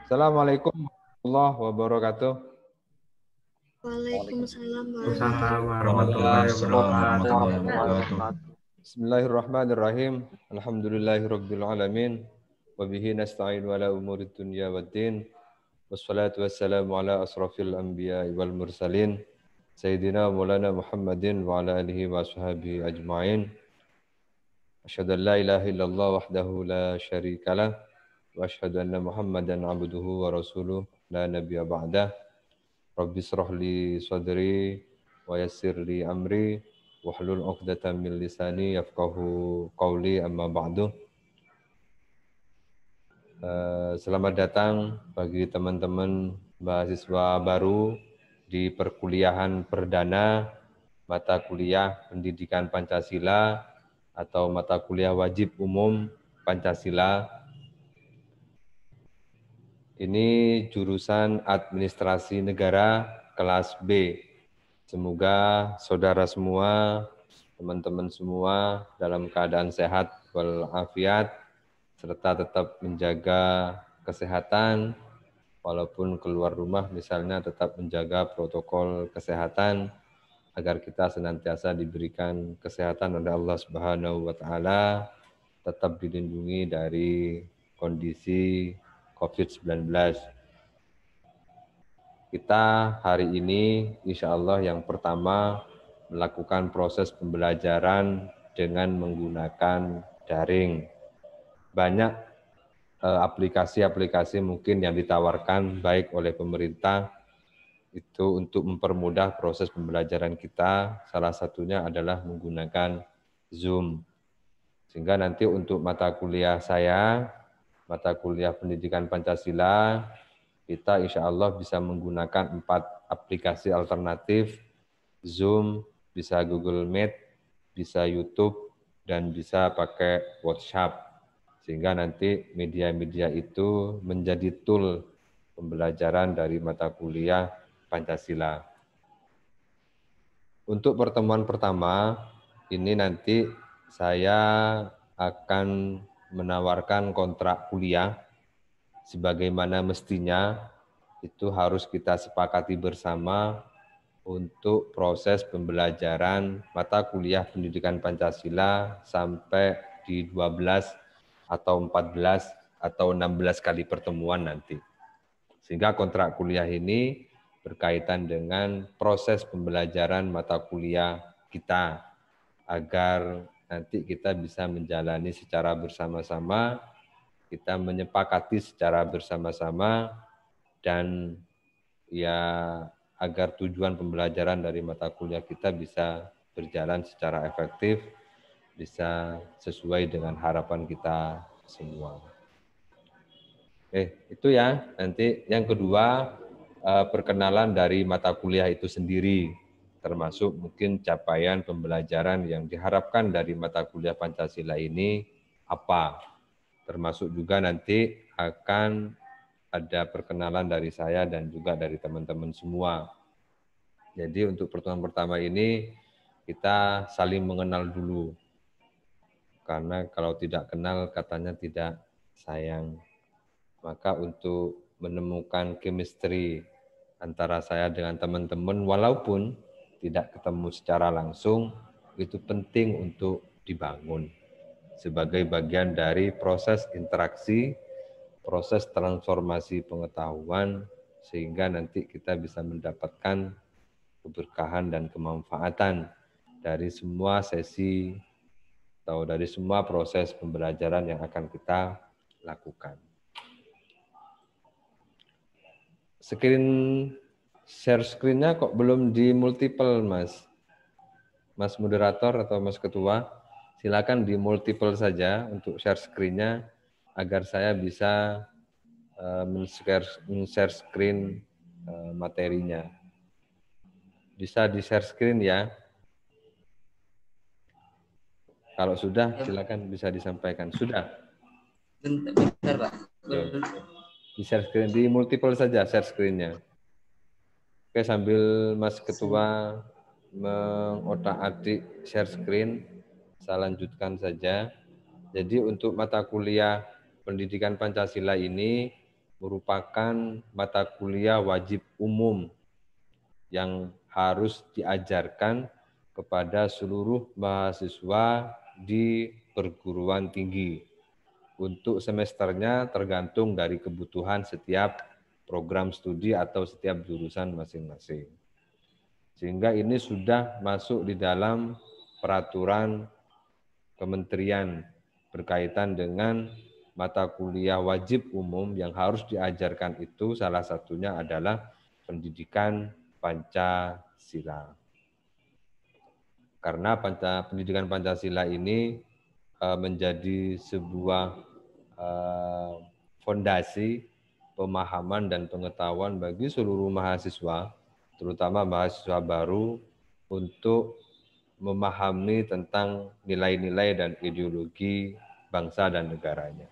Assalamualaikum warahmatullahi wabarakatuh. Waalaikumsalam warahmatullahi wabarakatuh. Bismillahirrahmanirrahim. Alhamdulillahirabbil alamin. Wa bihi nasta'in ala umurid dunya waddin. Wassalatu wassalamu ala asrafil anbiya'i wal mursalin. Sayyidina Maulana Muhammadin wa ala alihi wa ashabihi ajma'in. Asyhadu an la ilaha illallah wahdahu la syarikalah. Wa asyhadu anna Muhammadan abduhu wa rasuluh la nabiyya ba'dah. Rabbi shrah li sadri wa yassir li amri wahlul 'uqdatam min lisani yafqahu qawli amma ba'du. Selamat datang bagi teman-teman mahasiswa baru di perkuliahan perdana mata kuliah Pendidikan Pancasila atau mata kuliah wajib umum Pancasila. Ini jurusan Administrasi Negara kelas B. Semoga saudara semua, teman-teman semua dalam keadaan sehat walafiat, serta tetap menjaga kesehatan, walaupun keluar rumah misalnya tetap menjaga protokol kesehatan, agar kita senantiasa diberikan kesehatan oleh Allah Subhanahu wa Ta'ala, tetap dilindungi dari kondisi COVID-19. Kita hari ini insya Allah yang pertama melakukan proses pembelajaran dengan menggunakan daring. Banyak aplikasi-aplikasi mungkin yang ditawarkan baik oleh pemerintah itu untuk mempermudah proses pembelajaran kita. Salah satunya adalah menggunakan Zoom. Sehingga nanti untuk mata kuliah saya, mata kuliah Pendidikan Pancasila, kita insya Allah bisa menggunakan 4 aplikasi alternatif, Zoom, bisa Google Meet, bisa YouTube, dan bisa pakai WhatsApp. Sehingga nanti media-media itu menjadi tool pembelajaran dari mata kuliah Pancasila. Untuk pertemuan pertama, ini nanti saya akan menawarkan kontrak kuliah sebagaimana mestinya itu harus kita sepakati bersama untuk proses pembelajaran mata kuliah Pendidikan Pancasila sampai di 12 atau 14 atau 16 kali pertemuan nanti. Sehingga kontrak kuliah ini berkaitan dengan proses pembelajaran mata kuliah kita agar nanti kita bisa menjalani secara bersama-sama, kita menyepakati secara bersama-sama, dan ya agar tujuan pembelajaran dari mata kuliah kita bisa berjalan secara efektif, bisa sesuai dengan harapan kita semua. Itu ya. Nanti yang kedua, perkenalan dari mata kuliah itu sendiri, termasuk mungkin capaian pembelajaran yang diharapkan dari mata kuliah Pancasila ini apa. Termasuk juga nanti akan ada perkenalan dari saya dan juga dari teman-teman semua. Jadi untuk pertemuan pertama ini kita saling mengenal dulu. Karena kalau tidak kenal katanya tidak sayang. Maka untuk menemukan chemistry antara saya dengan teman-teman walaupun tidak ketemu secara langsung, itu penting untuk dibangun sebagai bagian dari proses interaksi, proses transformasi pengetahuan, sehingga nanti kita bisa mendapatkan keberkahan dan kemanfaatan dari semua sesi atau dari semua proses pembelajaran yang akan kita lakukan. Share screen-nya kok belum di multiple, Mas? Mas moderator atau Mas ketua, silakan di multiple saja untuk share screen-nya agar saya bisa men-share screen materinya. Bisa di share screen ya. Kalau sudah silakan bisa disampaikan. Sudah? Bentar, Pak. Di share screen, di multiple saja share screen-nya. Oke, sambil Mas Ketua mengotak-atik share screen, saya lanjutkan saja. Jadi untuk mata kuliah Pendidikan Pancasila ini merupakan mata kuliah wajib umum yang harus diajarkan kepada seluruh mahasiswa di perguruan tinggi. Untuk semesternya tergantung dari kebutuhan setiap program studi atau setiap jurusan masing-masing. Sehingga ini sudah masuk di dalam peraturan kementerian berkaitan dengan mata kuliah wajib umum yang harus diajarkan itu salah satunya adalah pendidikan Pancasila. Karena pendidikan Pancasila ini menjadi sebuah fondasi pemahaman dan pengetahuan bagi seluruh mahasiswa, terutama mahasiswa baru, untuk memahami tentang nilai-nilai dan ideologi bangsa dan negaranya.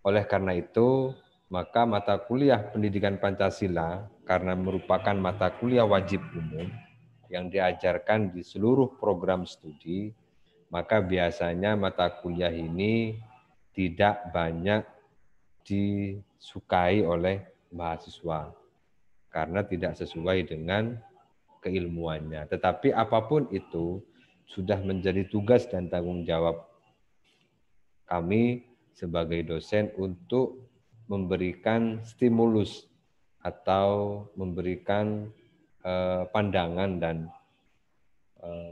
Oleh karena itu, maka mata kuliah pendidikan Pancasila karena merupakan mata kuliah wajib umum yang diajarkan di seluruh program studi, maka biasanya mata kuliah ini tidak banyak disukai oleh mahasiswa karena tidak sesuai dengan keilmuannya. Tetapi apapun itu sudah menjadi tugas dan tanggung jawab kami sebagai dosen untuk memberikan stimulus atau memberikan pandangan dan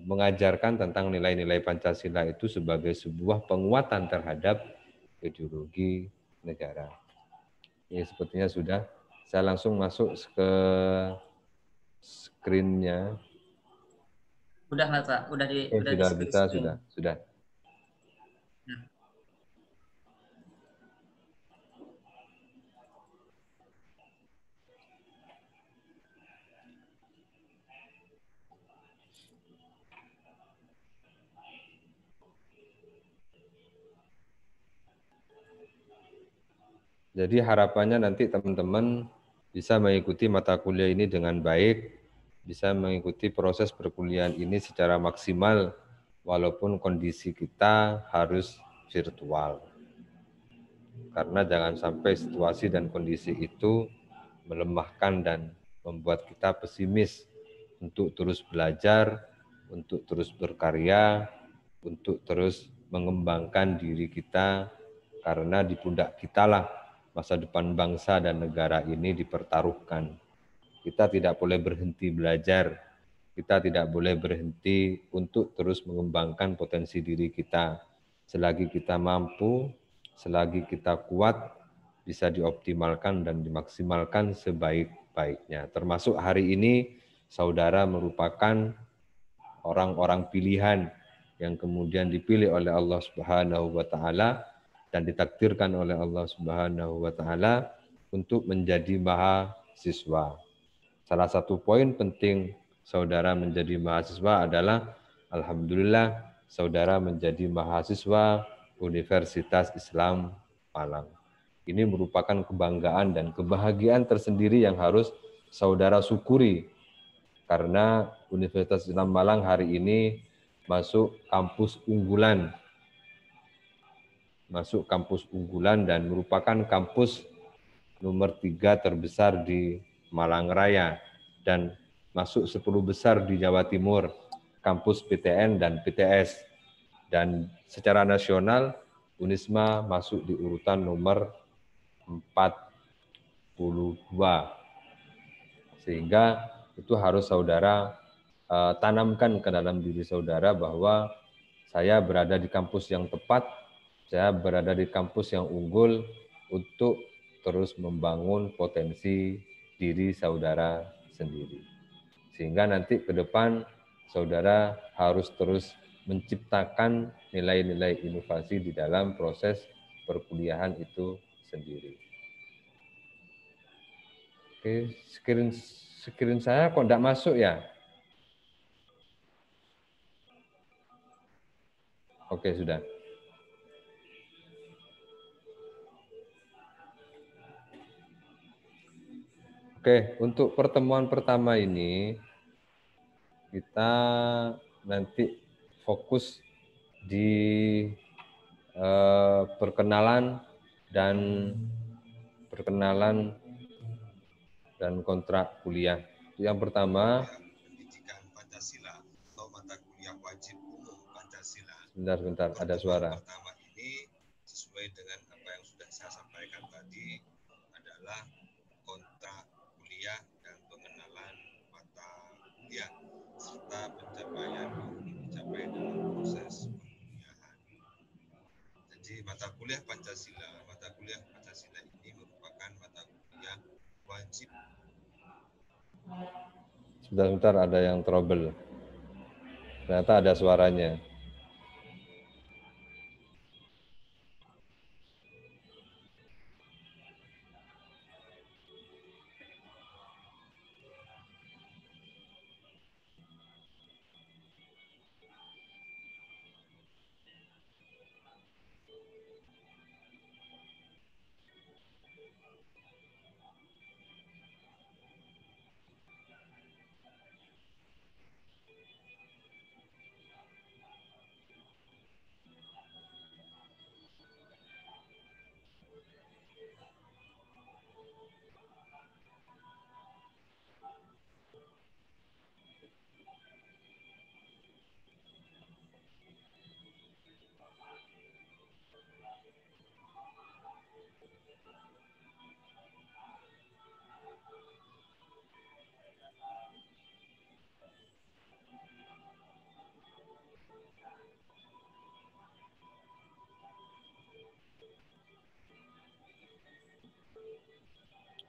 mengajarkan tentang nilai-nilai Pancasila itu sebagai sebuah penguatan terhadap ideologi negara. Ini sepertinya sudah. Saya langsung masuk ke screen-nya. Udah nggak, Pak? Udah di Sudah screen bisa, semua. sudah. Nah. Jadi harapannya nanti teman-teman bisa mengikuti mata kuliah ini dengan baik, bisa mengikuti proses perkuliahan ini secara maksimal, walaupun kondisi kita harus virtual. Karena jangan sampai situasi dan kondisi itu melemahkan dan membuat kita pesimis untuk terus belajar, untuk terus berkarya, untuk terus mengembangkan diri kita, karena di pundak kita lah masa depan bangsa dan negara ini dipertaruhkan. Kita tidak boleh berhenti belajar, kita tidak boleh berhenti untuk terus mengembangkan potensi diri kita. Selagi kita mampu, selagi kita kuat, bisa dioptimalkan dan dimaksimalkan sebaik-baiknya. Termasuk hari ini, saudara merupakan orang-orang pilihan yang kemudian dipilih oleh Allah Subhanahu wa taala dan ditakdirkan oleh Allah Subhanahu wa taala untuk menjadi mahasiswa. Salah satu poin penting saudara menjadi mahasiswa adalah alhamdulillah saudara menjadi mahasiswa Universitas Islam Malang. Ini merupakan kebanggaan dan kebahagiaan tersendiri yang harus saudara syukuri karena Universitas Islam Malang hari ini masuk kampus unggulan dan merupakan kampus nomor 3 terbesar di Malang Raya dan masuk 10 besar di Jawa Timur, kampus PTN dan PTS. Dan secara nasional, Unisma masuk di urutan nomor 42. Sehingga itu harus saudara tanamkan ke dalam diri saudara bahwa saya berada di kampus yang tepat, saya berada di kampus yang unggul untuk terus membangun potensi diri saudara sendiri. Sehingga nanti ke depan saudara harus terus menciptakan nilai-nilai inovasi di dalam proses perkuliahan itu sendiri. Oke, screen saya kok tidak masuk ya? Oke, sudah. Oke, untuk pertemuan pertama ini, kita nanti fokus di perkenalan dan perkenalan dan kontrak kuliah. Yang pertama, pendidikan Pancasila atau mata kuliah wajib umum Pancasila. Sebentar, ada suara. Pertama ini sesuai dengan apa yang sudah saya sampaikan tadi adalah kontrak kuliah dan pengenalan mata kuliah serta pencapaian yang ingin dicapai dalam proses perkuliahan. Jadi mata kuliah Pancasila ini merupakan mata kuliah wajib. Sebentar, ada yang trouble. Ternyata ada suaranya.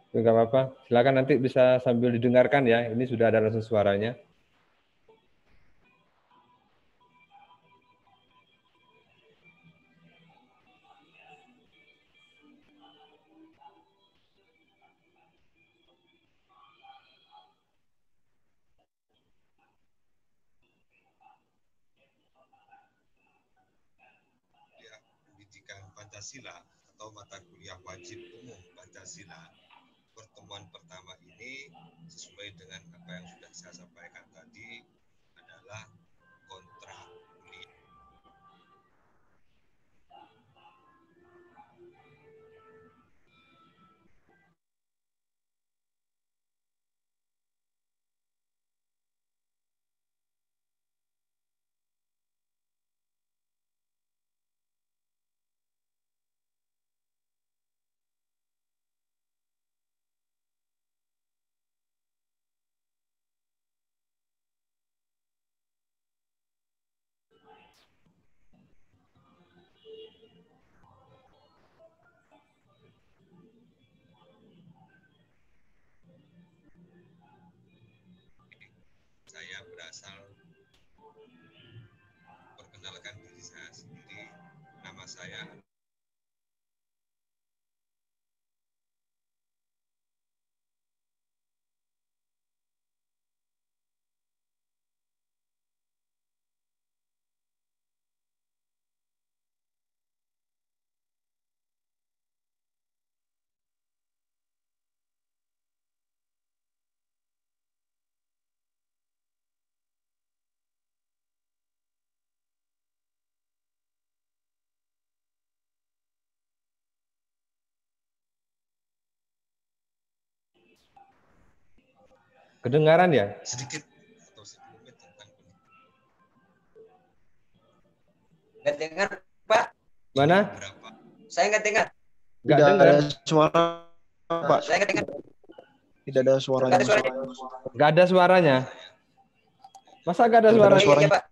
Enggak apa-apa, silakan nanti bisa sambil didengarkan ya. Ini sudah ada langsung suaranya. Pendidikan Pancasila atau mata kuliah wajib umum Pancasila. Pertemuan pertama ini sesuai dengan apa yang sudah saya sampaikan tadi adalah kontrak kuliah. Saya berasal, perkenalkan diri saya sendiri, nama saya Kedengaran ya? sedikit atau sedikit tentang Nggak dengar, Pak. Mana? berapa. Saya nggak dengar. Nggak Tidak dengar. ada suara, Pak. Saya nggak dengar. Tidak ada suaranya. Nggak ada suaranya. Nggak ada suaranya. Masa nggak ada Nggak ada suaranya? Iya, suaranya. Pak.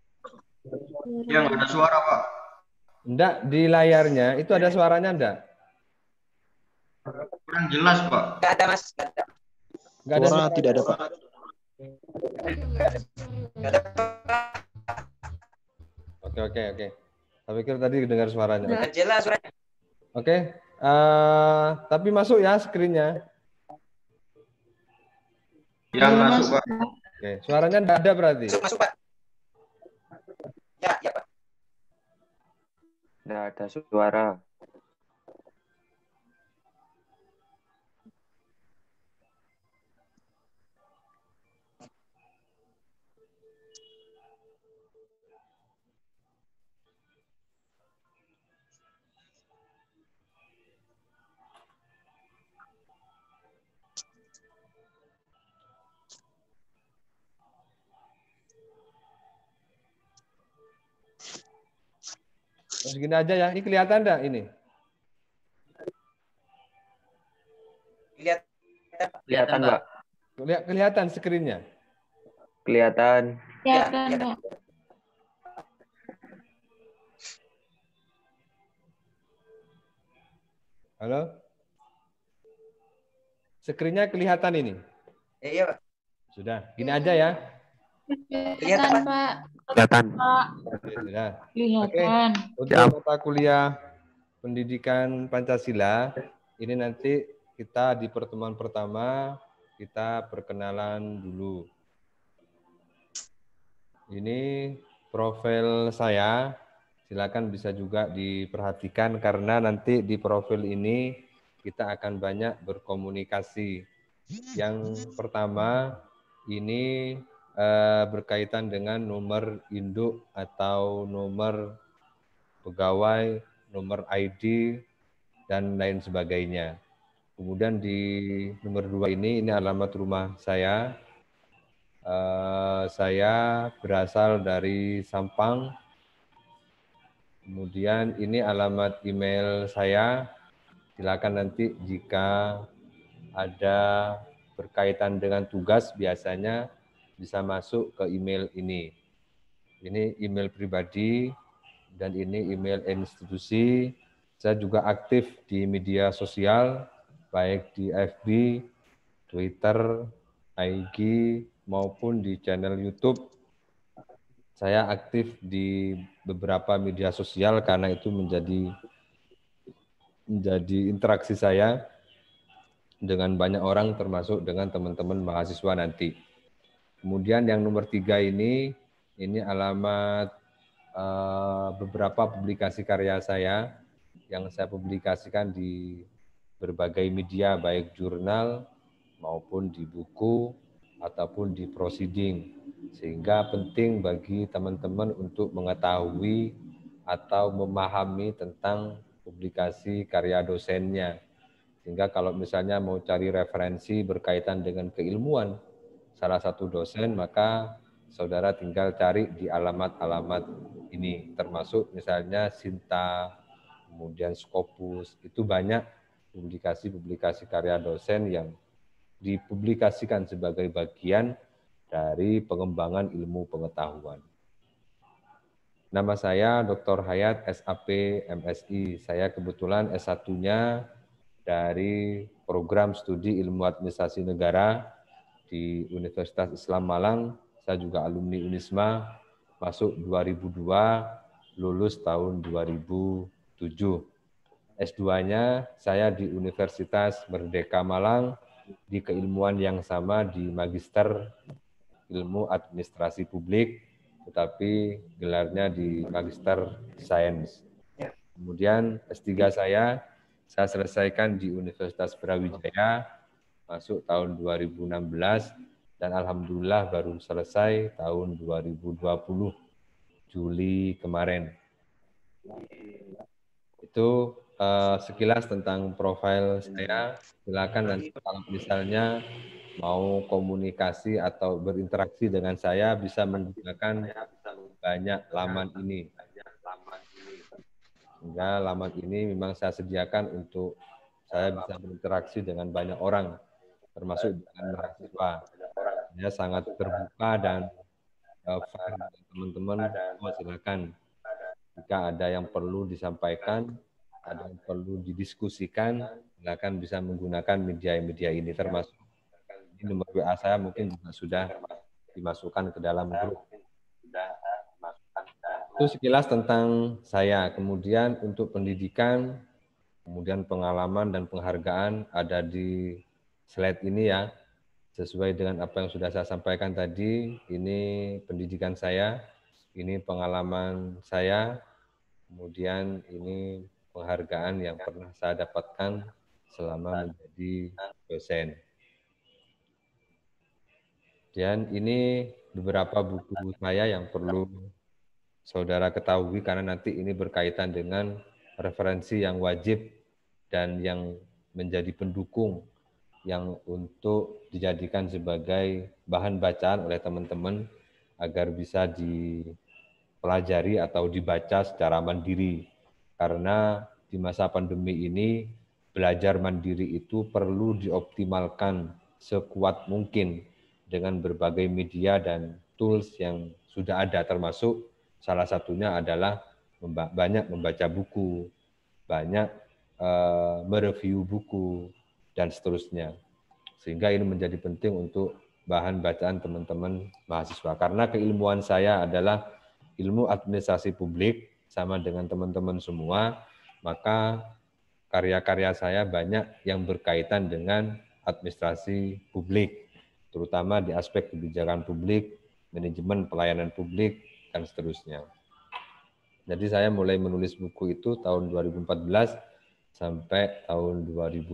Ya, nggak ada suara, Pak. Enggak, di layarnya itu ada suaranya enggak? Kurang jelas, Pak. Nggak ada, Mas. Nggak ada. Nggak ada Suara tidak ada, Pak. Nggak ada. Oke. Saya pikir tadi dengar suaranya. Nggak jelas suaranya. Oke. Tapi masuk ya screen-nya. Yang masuk, Pak. Oke, suaranya enggak ada berarti. Masuk, Pak. Ya, Pak. Nggak ada suara. Segini aja ya. Ini kelihatan enggak ini? Lihat. Kelihatan, Pak. Kelihatan screen-nya? Kelihatan. Kelihatan, Ya. Pak. Halo? Screen-nya kelihatan ini? Iya, Pak. Sudah. Gini aja ya. Kelihatan, Pak. Kelihatan. Oke, sudah. Kelihatan. Untuk mata kuliah pendidikan Pancasila, ini nanti kita di pertemuan pertama, kita perkenalan dulu. Ini profil saya, silakan bisa juga diperhatikan karena nanti di profil ini kita akan banyak berkomunikasi. Yang pertama, ini berkaitan dengan nomor induk atau nomor pegawai, nomor ID, dan lain sebagainya. Kemudian di nomor 2 ini alamat rumah saya. Saya berasal dari Sampang. Kemudian ini alamat email saya. Silakan nanti jika ada berkaitan dengan tugas biasanya bisa masuk ke email ini. Ini email pribadi dan ini email institusi. Saya juga aktif di media sosial, baik di FB, Twitter, IG, maupun di channel YouTube. Saya aktif di beberapa media sosial karena itu menjadi interaksi saya dengan banyak orang termasuk dengan teman-teman mahasiswa nanti. Kemudian yang nomor 3 ini alamat beberapa publikasi karya saya yang saya publikasikan di berbagai media baik jurnal maupun di buku ataupun di proceeding. Sehingga penting bagi teman-teman untuk mengetahui atau memahami tentang publikasi karya dosennya. Sehingga kalau misalnya mau cari referensi berkaitan dengan keilmuan salah satu dosen, maka saudara tinggal cari di alamat-alamat ini. Termasuk misalnya Sinta, kemudian Scopus, itu banyak publikasi-publikasi karya dosen yang dipublikasikan sebagai bagian dari pengembangan ilmu pengetahuan. Nama saya Dr. Hayat, SAP, MSI. Saya kebetulan S1-nya dari program studi ilmu administrasi negara di Universitas Islam Malang. Saya juga alumni Unisma, masuk 2002, lulus tahun 2007. S2-nya saya di Universitas Merdeka Malang, di keilmuan yang sama di Magister Ilmu Administrasi Publik, tetapi gelarnya di Magister Sains. Kemudian S3 saya selesaikan di Universitas Brawijaya, masuk tahun 2016, dan alhamdulillah baru selesai tahun 2020, Juli kemarin. Itu sekilas tentang profil saya. Silakan nanti kalau misalnya mau komunikasi atau berinteraksi dengan saya bisa menggunakan banyak laman ini. Sehingga laman ini memang saya sediakan untuk saya bisa berinteraksi dengan banyak orang, termasuk dengan mahasiswa. Saya sangat terbuka dan teman-teman silakan. Jika ada yang perlu disampaikan, ada yang perlu didiskusikan, silakan bisa menggunakan media-media ini, termasuk ini nomor WA saya mungkin juga sudah dimasukkan ke dalam grup. Itu sekilas tentang saya. Kemudian untuk pendidikan, kemudian pengalaman dan penghargaan ada di slide ini ya. Sesuai dengan apa yang sudah saya sampaikan tadi, ini pendidikan saya, ini pengalaman saya, kemudian ini penghargaan yang pernah saya dapatkan selama menjadi dosen. Dan ini beberapa buku saya yang perlu saudara ketahui karena nanti ini berkaitan dengan referensi yang wajib dan yang menjadi pendukung yang untuk dijadikan sebagai bahan bacaan oleh teman-teman agar bisa dipelajari atau dibaca secara mandiri. Karena di masa pandemi ini belajar mandiri itu perlu dioptimalkan sekuat mungkin dengan berbagai media dan tools yang sudah ada, termasuk salah satunya adalah banyak membaca buku, banyak mereview buku, dan seterusnya. Sehingga ini menjadi penting untuk bahan bacaan teman-teman mahasiswa. Karena keilmuan saya adalah ilmu administrasi publik, sama dengan teman-teman semua, maka karya-karya saya banyak yang berkaitan dengan administrasi publik, terutama di aspek kebijakan publik, manajemen pelayanan publik, dan seterusnya. Jadi saya mulai menulis buku itu tahun 2014 sampai tahun 2020.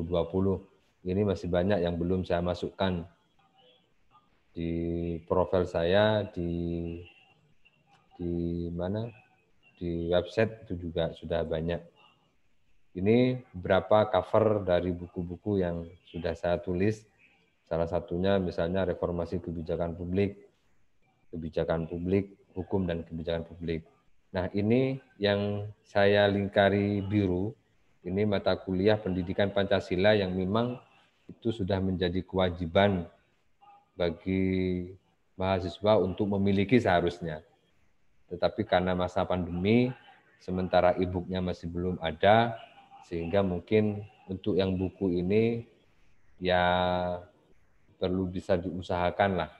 Ini masih banyak yang belum saya masukkan di profil saya di mana? Di website itu juga sudah banyak. Ini beberapa cover dari buku-buku yang sudah saya tulis. Salah satunya misalnya Reformasi Kebijakan Publik, Hukum dan Kebijakan Publik. Nah, ini yang saya lingkari biru, ini mata kuliah pendidikan Pancasila yang memang itu sudah menjadi kewajiban bagi mahasiswa untuk memiliki seharusnya. Tetapi karena masa pandemi, sementara e-booknya masih belum ada, sehingga mungkin untuk yang buku ini ya perlu bisa diusahakan lah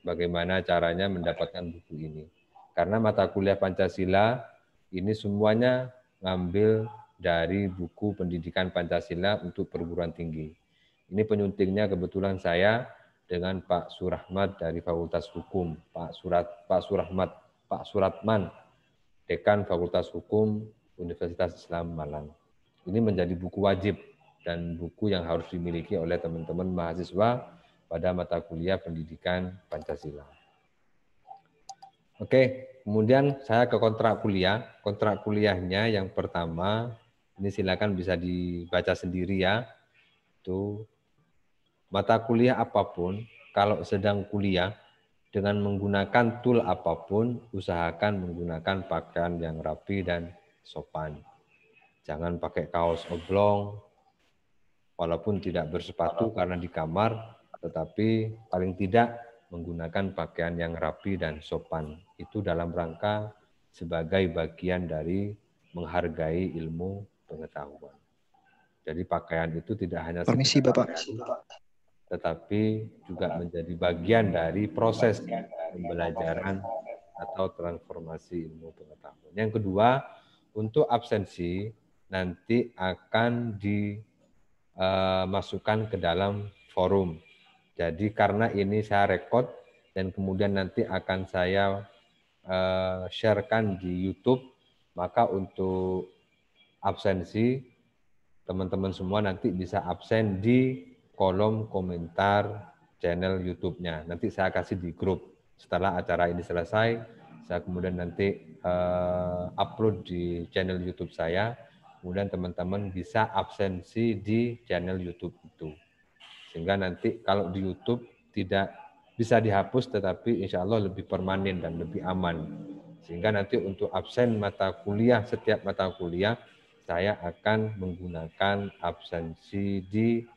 bagaimana caranya mendapatkan buku ini. Karena mata kuliah Pancasila ini semuanya ngambil dari buku pendidikan Pancasila untuk perguruan tinggi. Ini penyuntingnya kebetulan saya dengan Pak Surahmat dari Fakultas Hukum, Pak Suratman, Dekan Fakultas Hukum Universitas Islam Malang. Ini menjadi buku wajib dan buku yang harus dimiliki oleh teman-teman mahasiswa pada mata kuliah pendidikan Pancasila. Oke, kemudian saya ke kontrak kuliah. Kontrak kuliahnya yang pertama, ini silakan bisa dibaca sendiri ya. Itu mata kuliah apapun, kalau sedang kuliah, dengan menggunakan tool apapun, usahakan menggunakan pakaian yang rapi dan sopan. Jangan pakai kaos oblong, walaupun tidak bersepatu karena di kamar, tetapi paling tidak menggunakan pakaian yang rapi dan sopan. Itu dalam rangka sebagai bagian dari menghargai ilmu pengetahuan. Jadi pakaian itu tidak hanya Permisi, Bapak. tetapi juga menjadi bagian dari proses pembelajaran atau transformasi ilmu pengetahuan. Yang kedua, untuk absensi nanti akan dimasukkan ke dalam forum. Jadi karena ini saya rekod dan kemudian nanti akan saya sharekan di YouTube, maka untuk absensi teman-teman semua nanti bisa absen di kolom komentar channel YouTube-nya. Nanti saya kasih di grup. Setelah acara ini selesai, saya kemudian nanti upload di channel YouTube saya. Kemudian teman-teman bisa absensi di channel YouTube itu. Sehingga nanti kalau di YouTube tidak bisa dihapus, tetapi insya Allah lebih permanen dan lebih aman. Sehingga nanti untuk absen mata kuliah, setiap mata kuliah, saya akan menggunakan absensi di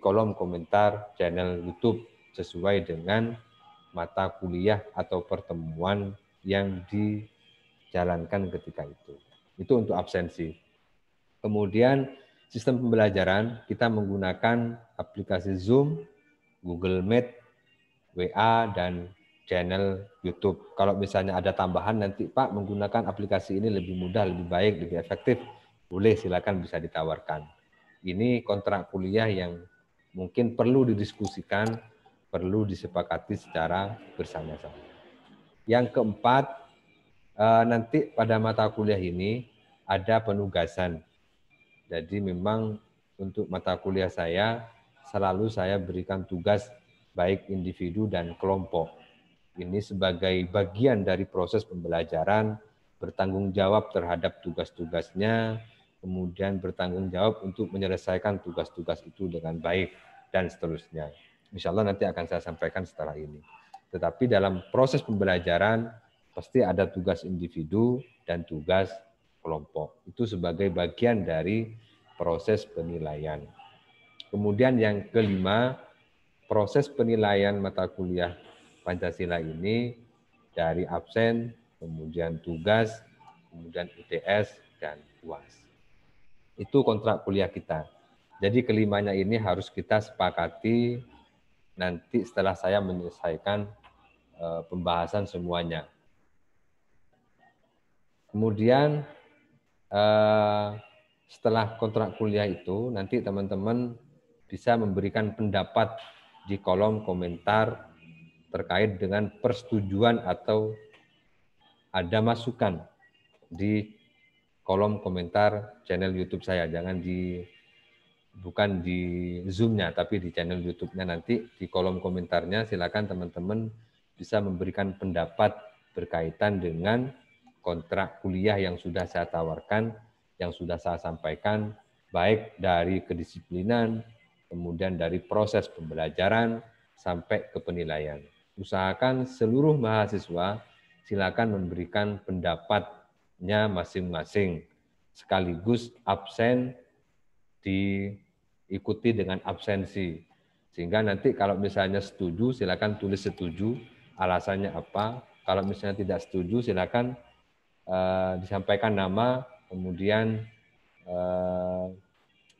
kolom komentar channel YouTube sesuai dengan mata kuliah atau pertemuan yang dijalankan ketika itu. Itu untuk absensi. Kemudian sistem pembelajaran kita menggunakan aplikasi Zoom, Google Meet, WA, dan channel YouTube. Kalau misalnya ada tambahan nanti Pak menggunakan aplikasi ini lebih mudah, lebih baik, lebih efektif, boleh silakan bisa ditawarkan. Ini kontrak kuliah yang mungkin perlu didiskusikan, perlu disepakati secara bersama-sama. Yang keempat, nanti pada mata kuliah ini ada penugasan. Jadi memang untuk mata kuliah saya, selalu saya berikan tugas baik individu dan kelompok. Ini sebagai bagian dari proses pembelajaran, bertanggung jawab terhadap tugas-tugasnya, kemudian bertanggung jawab untuk menyelesaikan tugas-tugas itu dengan baik, dan seterusnya. Insya Allah nanti akan saya sampaikan setelah ini. Tetapi dalam proses pembelajaran, pasti ada tugas individu, dan tugas kelompok. Itu sebagai bagian dari proses penilaian. Kemudian yang kelima, proses penilaian mata kuliah Pancasila ini dari absen, kemudian tugas, kemudian UTS, dan UAS. Itu kontrak kuliah kita. Jadi kelimanya ini harus kita sepakati nanti setelah saya menyelesaikan pembahasan semuanya. Kemudian setelah kontrak kuliah itu, nanti teman-teman bisa memberikan pendapat di kolom komentar terkait dengan persetujuan atau ada masukan di kolom komentar channel YouTube saya. Bukan di Zoom-nya, tapi di channel YouTube-nya nanti di kolom komentarnya silakan teman-teman bisa memberikan pendapat berkaitan dengan kontrak kuliah yang sudah saya tawarkan, yang sudah saya sampaikan, baik dari kedisiplinan, kemudian dari proses pembelajaran, sampai ke penilaian. Usahakan seluruh mahasiswa silakan memberikan pendapatnya masing-masing, sekaligus absen diikuti dengan absensi. Sehingga nanti kalau misalnya setuju, silakan tulis setuju, alasannya apa. Kalau misalnya tidak setuju, silakan disampaikan nama, kemudian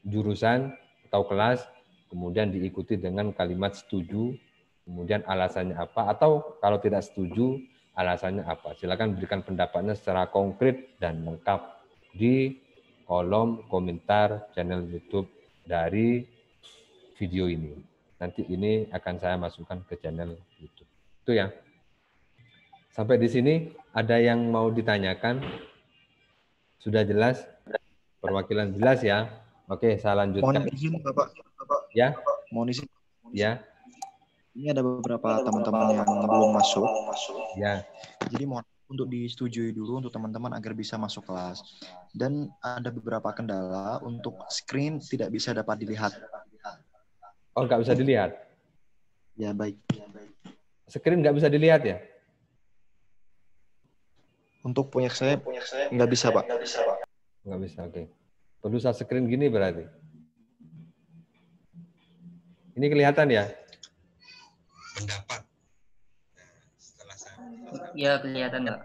jurusan atau kelas, kemudian diikuti dengan kalimat setuju, kemudian alasannya apa, atau kalau tidak setuju, alasannya apa. Silakan berikan pendapatnya secara konkret dan lengkap di kolom komentar channel YouTube dari video ini. Nanti ini akan saya masukkan ke channel YouTube. Itu ya. Sampai di sini ada yang mau ditanyakan? Sudah jelas? Perwakilan jelas ya? Oke, saya lanjutkan. Mohon izin Bapak. Ya? Mohon izin. Ya? Ini ada beberapa teman-teman yang belum masuk. Ya. Jadi mohon untuk disetujui dulu untuk teman-teman agar bisa masuk kelas. Dan ada beberapa kendala untuk screen tidak bisa dapat dilihat. Oh, nggak bisa dilihat? Ya, baik. Screen nggak bisa dilihat ya? Untuk punya saya nggak bisa, Pak. Nggak bisa, oke. Perlu saya screen gini berarti? Ini kelihatan ya? Pendapat. Nah, setelah saya Ya, kelihatan, Pak.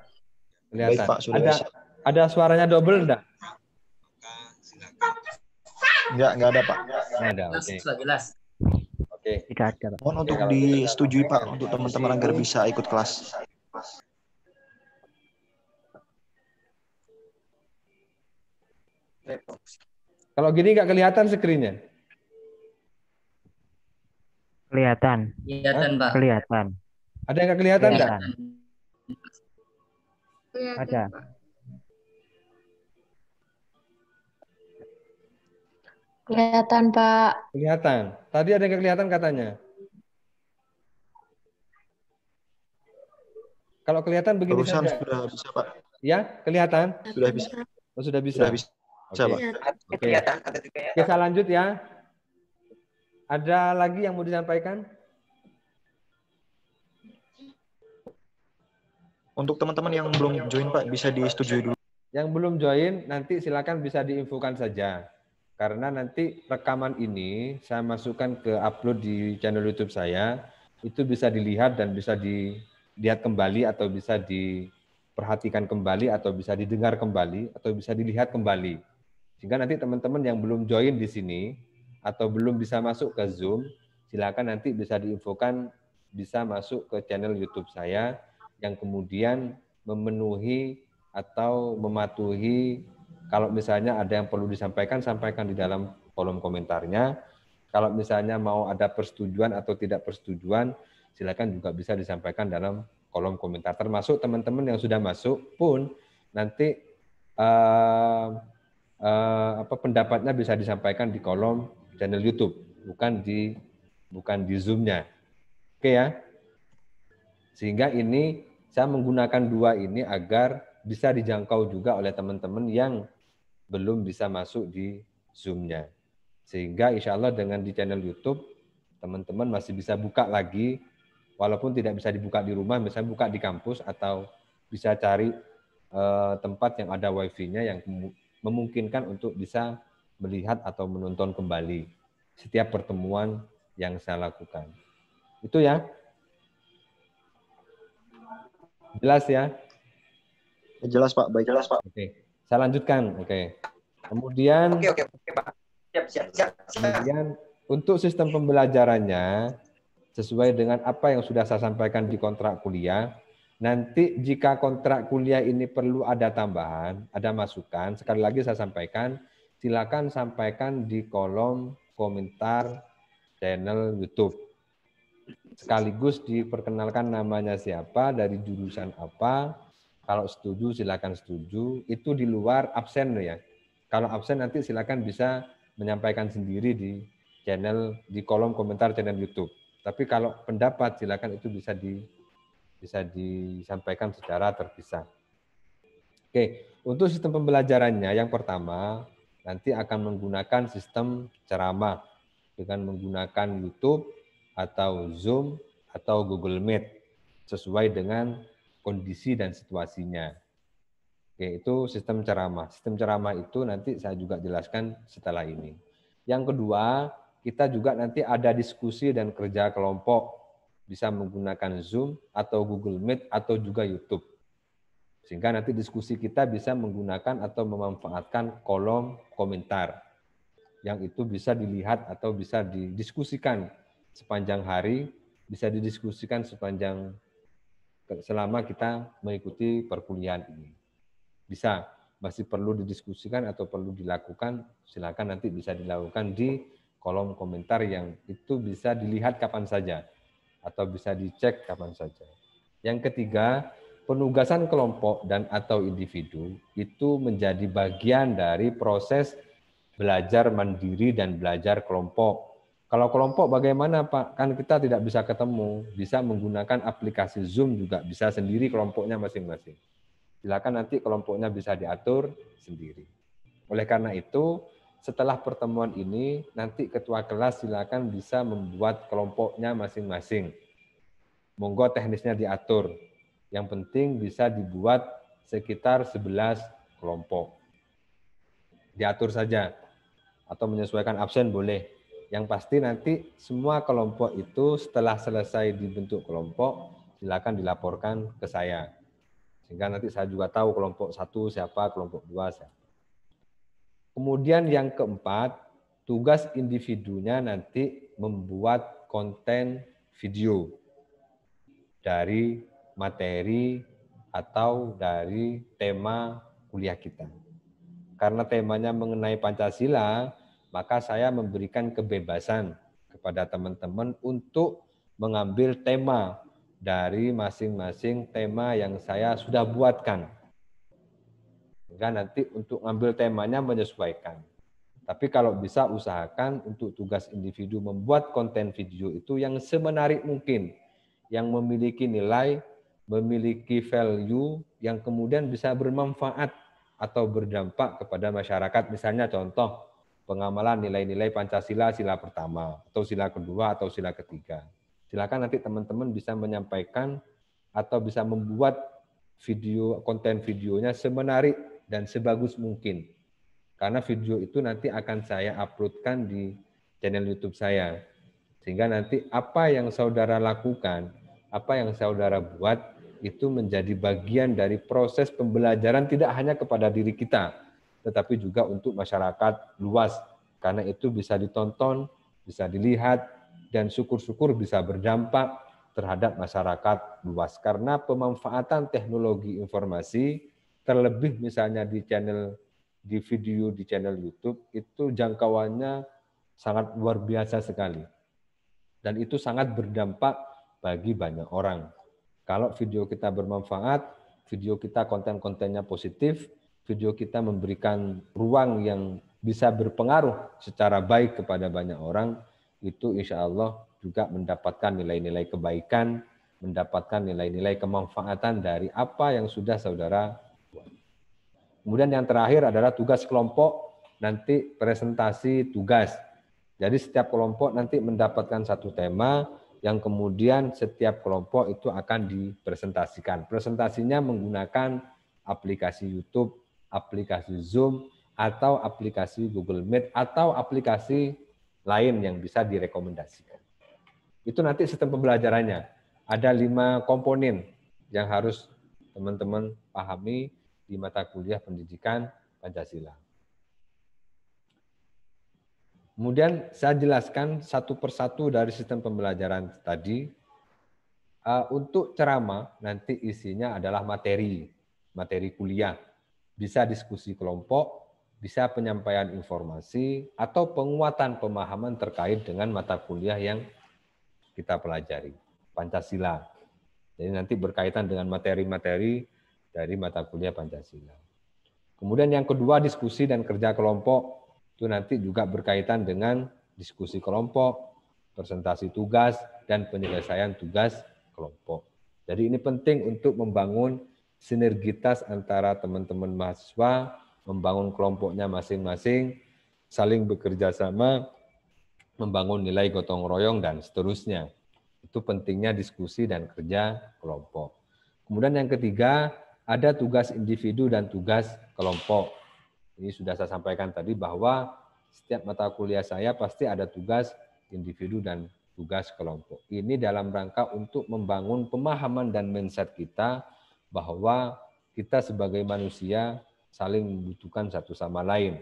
Kelihatan. Baik, Pak, sudah bisa. Ada suaranya double enggak? maka silakan. Nggak ada, Pak. Nggak ada, Jelas, oke. sudah jelas. Oke. Tidak ada, Pak. Mohon untuk disetujui, Pak, untuk teman-teman agar bisa ikut kelas. Kalau gini nggak kelihatan screen-nya? Kelihatan. Kelihatan, Pak. Kelihatan. Ada yang nggak kelihatan nggak? Kelihatan. Ada. Kelihatan, Pak. Kelihatan. Tadi ada yang nggak kelihatan katanya. Kalau kelihatan begini Barusan saja. sudah bisa, Pak. Ya, kelihatan? Sudah bisa. Oh, sudah bisa. Sudah bisa, Oke. Pak. Oke. Kelihatan ada juga ya. Oke, saya lanjut ya. Ada lagi yang mau disampaikan? Untuk teman-teman yang belum join, Pak, bisa disetujui dulu. Yang belum join, nanti silakan bisa diinfokan saja. Karena nanti rekaman ini saya masukkan ke upload di channel YouTube saya, itu bisa dilihat dan bisa dilihat kembali atau bisa diperhatikan kembali atau bisa didengar kembali atau bisa dilihat kembali. Sehingga nanti teman-teman yang belum join di sini atau belum bisa masuk ke Zoom, silakan nanti bisa diinfokan bisa masuk ke channel YouTube saya yang kemudian memenuhi atau mematuhi. Kalau misalnya ada yang perlu disampaikan, sampaikan di dalam kolom komentarnya. Kalau misalnya mau ada persetujuan atau tidak persetujuan, silakan juga bisa disampaikan dalam kolom komentar. Termasuk teman-teman yang sudah masuk pun nanti pendapatnya bisa disampaikan di kolom channel YouTube, bukan di Zoom-nya. Oke ya. Sehingga ini saya menggunakan dua ini agar bisa dijangkau juga oleh teman-teman yang belum bisa masuk di Zoom-nya. Sehingga insya Allah dengan di channel YouTube, teman-teman masih bisa buka lagi, walaupun tidak bisa dibuka di rumah, misalnya buka di kampus, atau bisa cari tempat yang ada wifi-nya yang memungkinkan untuk bisa melihat atau menonton kembali setiap pertemuan yang saya lakukan. Itu ya. Jelas ya? Jelas Pak, baik. Jelas Pak. Oke, saya lanjutkan. Oke. Kemudian Oke, Pak. Siap. Kemudian untuk sistem pembelajarannya sesuai dengan apa yang sudah saya sampaikan di kontrak kuliah. Nanti jika kontrak kuliah ini perlu ada tambahan, ada masukan, sekali lagi saya sampaikan, silakan sampaikan di kolom komentar channel YouTube. Sekaligus diperkenalkan namanya siapa, dari jurusan apa. Kalau setuju silakan setuju. Itu di luar absen ya. Kalau absen nanti silakan bisa menyampaikan sendiri di channel, di kolom komentar channel YouTube. Tapi kalau pendapat silakan itu bisa disampaikan secara terpisah. Oke, untuk sistem pembelajarannya yang pertama nanti akan menggunakan sistem ceramah dengan menggunakan YouTube atau Zoom atau Google Meet sesuai dengan kondisi dan situasinya. Oke, itu sistem ceramah. Sistem ceramah itu nanti saya juga jelaskan setelah ini. Yang kedua, kita juga nanti ada diskusi dan kerja kelompok, bisa menggunakan Zoom atau Google Meet atau juga YouTube. Sehingga nanti diskusi kita bisa menggunakan atau memanfaatkan kolom komentar. Yang itu bisa dilihat atau bisa didiskusikan sepanjang hari, bisa didiskusikan selama kita mengikuti perkuliahan ini. Bisa, masih perlu didiskusikan atau perlu dilakukan, silakan nanti bisa dilakukan di kolom komentar yang itu bisa dilihat kapan saja atau bisa dicek kapan saja. Yang ketiga, penugasan kelompok dan atau individu itu menjadi bagian dari proses belajar mandiri dan belajar kelompok. Kalau kelompok bagaimana Pak? Kan kita tidak bisa ketemu, bisa menggunakan aplikasi Zoom juga bisa sendiri kelompoknya masing-masing. Silakan nanti kelompoknya bisa diatur sendiri. Oleh karena itu, setelah pertemuan ini, nanti ketua kelas silakan bisa membuat kelompoknya masing-masing. Monggo teknisnya diatur. Yang penting bisa dibuat sekitar 11 kelompok. Diatur saja. Atau menyesuaikan absen boleh. Yang pasti nanti semua kelompok itu setelah selesai dibentuk kelompok, silakan dilaporkan ke saya. Sehingga nanti saya juga tahu kelompok 1 siapa, kelompok 2 siapa. Kemudian yang keempat, tugas individunya nanti membuat konten video dari materi atau dari tema kuliah kita. Karena temanya mengenai Pancasila, maka saya memberikan kebebasan kepada teman-teman untuk mengambil tema dari masing-masing tema yang saya sudah buatkan. Sehingga nanti untuk ngambil temanya menyesuaikan. Tapi kalau bisa usahakan untuk tugas individu membuat konten video itu yang semenarik mungkin, yang memiliki nilai, memiliki value, yang kemudian bisa bermanfaat atau berdampak kepada masyarakat. Misalnya contoh, pengamalan nilai-nilai Pancasila sila pertama, atau sila kedua, atau sila ketiga. Silakan nanti teman-teman bisa menyampaikan atau bisa membuat video, konten videonya semenarik dan sebagus mungkin. Karena video itu nanti akan saya uploadkan di channel YouTube saya. Sehingga nanti apa yang saudara lakukan, apa yang saudara buat, itu menjadi bagian dari proses pembelajaran tidak hanya kepada diri kita, tetapi juga untuk masyarakat luas. Karena itu bisa ditonton, bisa dilihat, dan syukur-syukur bisa berdampak terhadap masyarakat luas. Karena pemanfaatan teknologi informasi, terlebih misalnya di video di channel YouTube, itu jangkauannya sangat luar biasa sekali. Dan itu sangat berdampak bagi banyak orang. Kalau video kita bermanfaat, video kita konten-kontennya positif, video kita memberikan ruang yang bisa berpengaruh secara baik kepada banyak orang, itu insya Allah juga mendapatkan nilai-nilai kebaikan, mendapatkan nilai-nilai kemanfaatan dari apa yang sudah saudara buat. Kemudian yang terakhir adalah tugas kelompok, nanti presentasi tugas. Jadi setiap kelompok nanti mendapatkan satu tema, yang kemudian setiap kelompok itu akan dipresentasikan. Presentasinya menggunakan aplikasi YouTube, aplikasi Zoom, atau aplikasi Google Meet, atau aplikasi lain yang bisa direkomendasikan. Itu nanti sistem pembelajarannya. Ada 5 komponen yang harus teman-teman pahami di mata kuliah pendidikan Pancasila. Kemudian saya jelaskan satu persatu dari sistem pembelajaran tadi. Untuk ceramah nanti isinya adalah materi kuliah. Bisa diskusi kelompok, bisa penyampaian informasi, atau penguatan pemahaman terkait dengan mata kuliah yang kita pelajari, Pancasila. Jadi nanti berkaitan dengan materi-materi dari mata kuliah Pancasila. Kemudian yang kedua, diskusi dan kerja kelompok. Itu nanti juga berkaitan dengan diskusi kelompok, presentasi tugas, dan penyelesaian tugas kelompok. Jadi ini penting untuk membangun sinergitas antara teman-teman mahasiswa, membangun kelompoknya masing-masing, saling bekerja sama, membangun nilai gotong royong, dan seterusnya. Itu pentingnya diskusi dan kerja kelompok. Kemudian yang ketiga, ada tugas individu dan tugas kelompok. Ini sudah saya sampaikan tadi bahwa setiap mata kuliah saya pasti ada tugas individu dan tugas kelompok. Ini dalam rangka untuk membangun pemahaman dan mindset kita bahwa kita sebagai manusia saling membutuhkan satu sama lain.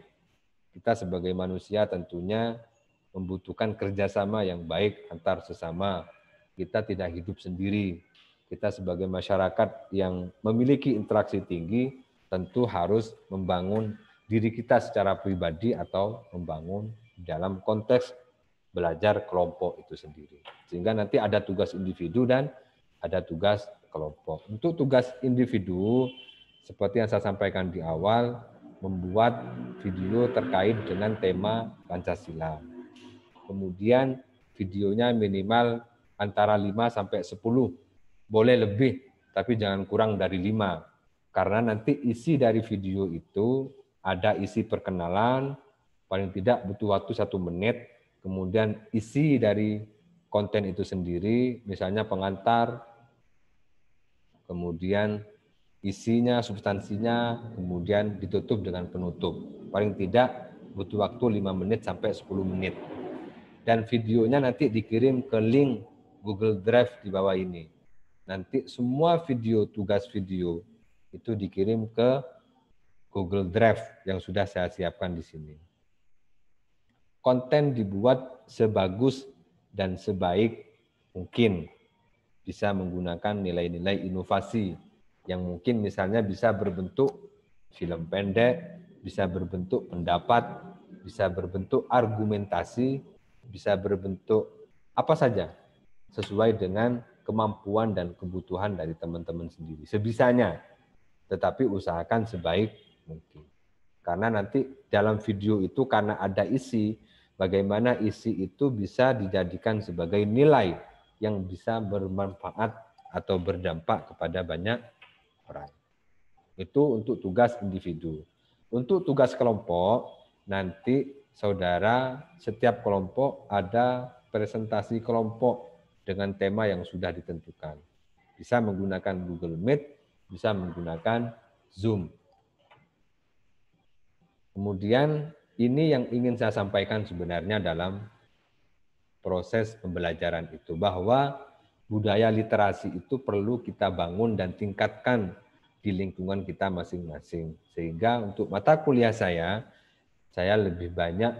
Kita sebagai manusia tentunya membutuhkan kerjasama yang baik antar sesama. Kita tidak hidup sendiri. Kita sebagai masyarakat yang memiliki interaksi tinggi tentu harus membangun diri kita secara pribadi atau membangun dalam konteks belajar kelompok itu sendiri. Sehingga nanti ada tugas individu dan ada tugas kelompok. Untuk tugas individu, seperti yang saya sampaikan di awal, membuat video terkait dengan tema Pancasila. Kemudian videonya minimal antara 5 sampai 10. Boleh lebih, tapi jangan kurang dari 5. Karena nanti isi dari video itu ada isi perkenalan, paling tidak butuh waktu 1 menit, kemudian isi dari konten itu sendiri, misalnya pengantar, kemudian isinya, substansinya, kemudian ditutup dengan penutup. Paling tidak butuh waktu 5 menit sampai 10 menit. Dan videonya nanti dikirim ke link Google Drive di bawah ini. Nanti semua video, tugas video itu dikirim ke Google Drive yang sudah saya siapkan di sini. Konten dibuat sebagus dan sebaik mungkin. Bisa menggunakan nilai-nilai inovasi yang mungkin misalnya bisa berbentuk film pendek, bisa berbentuk pendapat, bisa berbentuk argumentasi, bisa berbentuk apa saja sesuai dengan kemampuan dan kebutuhan dari teman-teman sendiri. Sebisanya, tetapi usahakan sebaik mungkin. Karena nanti dalam video itu karena ada isi, bagaimana isi itu bisa dijadikan sebagai nilai yang bisa bermanfaat atau berdampak kepada banyak orang. Itu untuk tugas individu. Untuk tugas kelompok, nanti saudara setiap kelompok ada presentasi kelompok dengan tema yang sudah ditentukan. Bisa menggunakan Google Meet, bisa menggunakan Zoom. Kemudian ini yang ingin saya sampaikan sebenarnya dalam proses pembelajaran itu, bahwa budaya literasi itu perlu kita bangun dan tingkatkan di lingkungan kita masing-masing. Sehingga untuk mata kuliah saya lebih banyak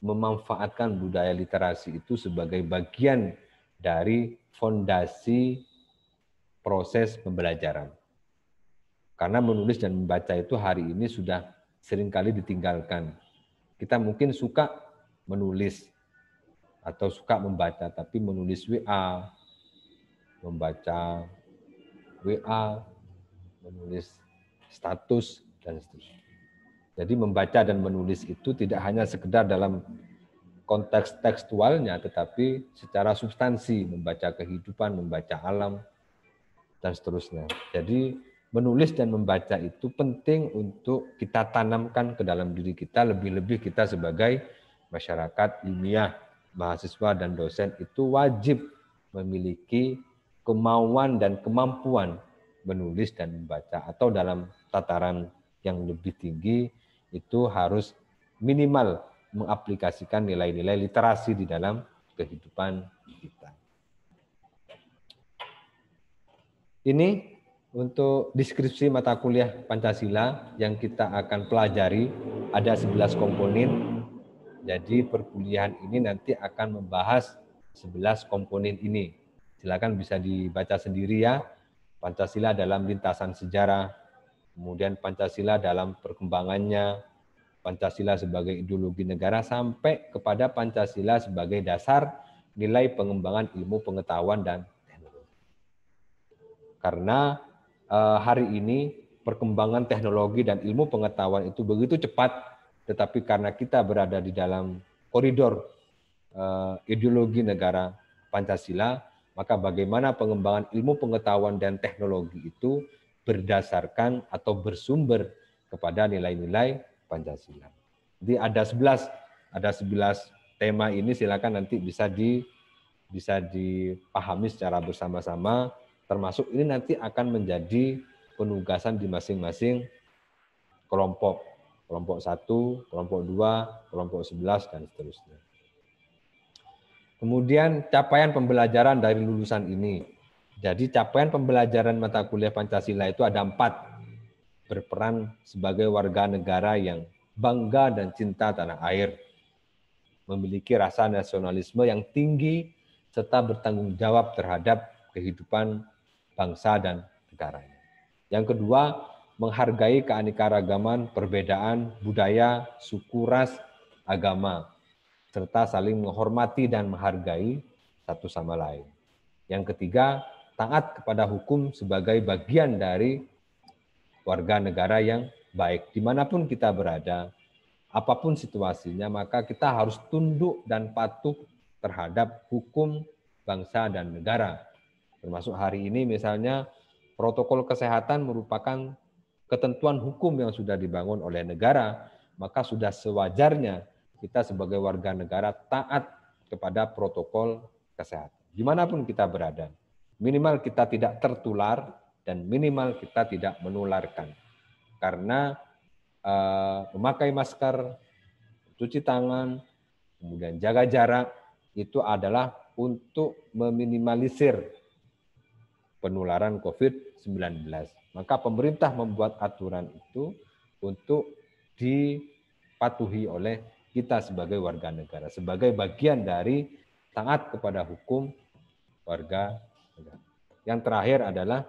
memanfaatkan budaya literasi itu sebagai bagian dari fondasi proses pembelajaran. Karena menulis dan membaca itu hari ini sudah seringkali ditinggalkan. Kita mungkin suka menulis atau suka membaca, tapi menulis WA, membaca WA, menulis status, dan seterusnya. Jadi membaca dan menulis itu tidak hanya sekedar dalam konteks tekstualnya, tetapi secara substansi, membaca kehidupan, membaca alam, dan seterusnya. Jadi menulis dan membaca itu penting untuk kita tanamkan ke dalam diri kita, lebih-lebih kita sebagai masyarakat ilmiah, mahasiswa dan dosen itu wajib memiliki kemauan dan kemampuan menulis dan membaca, atau dalam tataran yang lebih tinggi itu harus minimal mengaplikasikan nilai-nilai literasi di dalam kehidupan kita. Ini untuk deskripsi mata kuliah Pancasila yang kita akan pelajari, ada 11 komponen. Jadi perkuliahan ini nanti akan membahas 11 komponen ini. Silakan bisa dibaca sendiri ya. Pancasila dalam lintasan sejarah, kemudian Pancasila dalam perkembangannya, Pancasila sebagai ideologi negara, sampai kepada Pancasila sebagai dasar nilai pengembangan ilmu pengetahuan dan teknologi. Karena hari ini perkembangan teknologi dan ilmu pengetahuan itu begitu cepat, tetapi karena kita berada di dalam koridor ideologi negara Pancasila, maka bagaimana pengembangan ilmu pengetahuan dan teknologi itu berdasarkan atau bersumber kepada nilai-nilai Pancasila. Jadi ada 11 tema ini, silakan nanti bisa dipahami secara bersama-sama, termasuk ini nanti akan menjadi penugasan di masing-masing kelompok. Kelompok 1, kelompok 2, kelompok 11, dan seterusnya. Kemudian capaian pembelajaran dari lulusan ini. Jadi capaian pembelajaran mata kuliah Pancasila itu ada 4. Berperan sebagai warga negara yang bangga dan cinta tanah air. Memiliki rasa nasionalisme yang tinggi, serta bertanggung jawab terhadap kehidupan bangsa dan negaranya. Yang kedua, menghargai keanekaragaman, perbedaan, budaya, suku, ras, agama, serta saling menghormati dan menghargai satu sama lain. Yang ketiga, taat kepada hukum sebagai bagian dari warga negara yang baik. Dimanapun kita berada, apapun situasinya, maka kita harus tunduk dan patuh terhadap hukum bangsa dan negara. Termasuk hari ini misalnya protokol kesehatan merupakan ketentuan hukum yang sudah dibangun oleh negara, maka sudah sewajarnya kita sebagai warga negara taat kepada protokol kesehatan. Dimanapun kita berada, minimal kita tidak tertular dan minimal kita tidak menularkan. Karena memakai masker, cuci tangan, kemudian jaga jarak, itu adalah untuk meminimalisir penularan COVID-19. Maka pemerintah membuat aturan itu untuk dipatuhi oleh kita sebagai warga negara, sebagai bagian dari taat kepada hukum warga negara. Yang terakhir adalah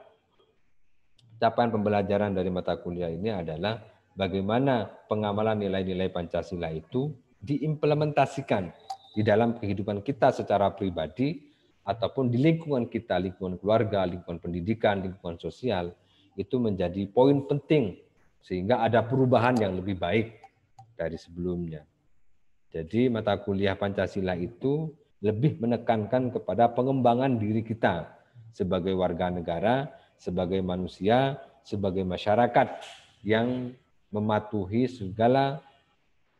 capaian pembelajaran dari mata kuliah ini adalah bagaimana pengamalan nilai-nilai Pancasila itu diimplementasikan di dalam kehidupan kita secara pribadi ataupun di lingkungan kita, lingkungan keluarga, lingkungan pendidikan, lingkungan sosial, itu menjadi poin penting sehingga ada perubahan yang lebih baik dari sebelumnya. Jadi mata kuliah Pancasila itu lebih menekankan kepada pengembangan diri kita sebagai warga negara, sebagai manusia, sebagai masyarakat yang mematuhi segala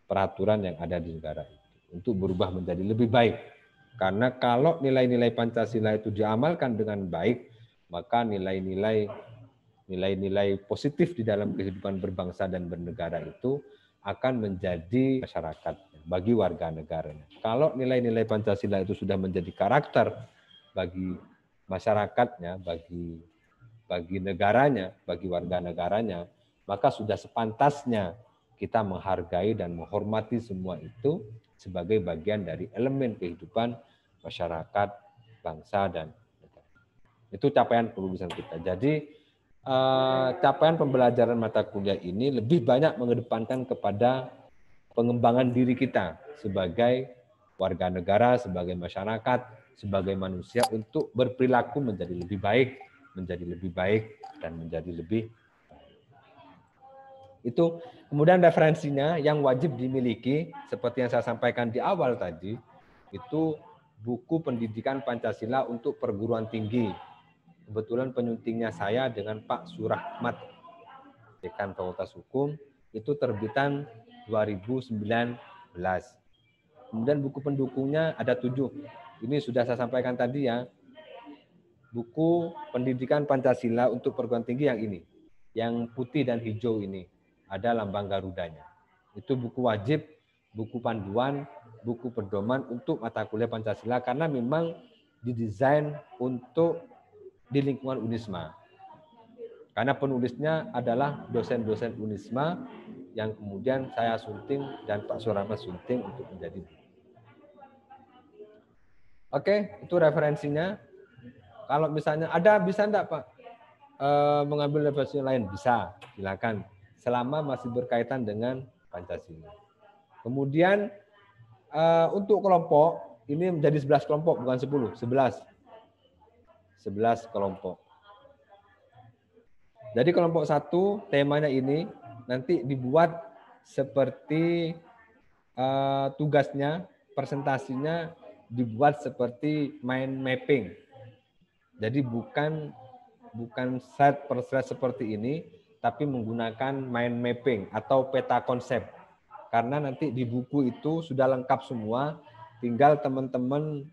peraturan yang ada di negara itu untuk berubah menjadi lebih baik. Karena kalau nilai-nilai Pancasila itu diamalkan dengan baik, maka nilai-nilai positif di dalam kehidupan berbangsa dan bernegara itu akan menjadi masyarakat bagi warga negaranya. Kalau nilai-nilai Pancasila itu sudah menjadi karakter bagi masyarakatnya, bagi negaranya, bagi warga negaranya, maka sudah sepantasnya kita menghargai dan menghormati semua itu sebagai bagian dari elemen kehidupan masyarakat, bangsa, dan negara. Itu capaian kelulusan kita. Jadi capaian pembelajaran mata kuliah ini lebih banyak mengedepankan kepada pengembangan diri kita sebagai warga negara, sebagai masyarakat, sebagai manusia untuk berperilaku menjadi lebih baik, dan menjadi lebih baik. Itu kemudian referensinya yang wajib dimiliki, seperti yang saya sampaikan di awal tadi, itu buku pendidikan Pancasila untuk perguruan tinggi. Kebetulan penyuntingnya saya dengan Pak Surahmat, Dekan Fakultas Hukum, itu terbitan 2019. Kemudian buku pendukungnya ada 7. Ini sudah saya sampaikan tadi ya. buku pendidikan Pancasila untuk perguruan tinggi yang ini. Yang putih dan hijau ini. Ada lambang Garudanya. Itu buku wajib, buku panduan, buku pedoman untuk mata kuliah Pancasila karena memang didesain untuk di lingkungan Unisma. Karena penulisnya adalah dosen-dosen Unisma yang kemudian saya sunting dan Pak Surama sunting untuk menjadi buku. Oke, itu referensinya. Kalau misalnya ada, bisa enggak Pak mengambil referensi lain? Bisa, silakan. Selama masih berkaitan dengan Pancasila. Kemudian untuk kelompok, ini menjadi 11 kelompok, bukan 10, 11. 11 kelompok. Jadi kelompok 1, temanya ini nanti dibuat seperti tugasnya, presentasinya dibuat seperti mind mapping. Jadi bukan slide per slide seperti ini, tapi menggunakan mind mapping atau peta konsep. Karena nanti di buku itu sudah lengkap semua, tinggal teman-teman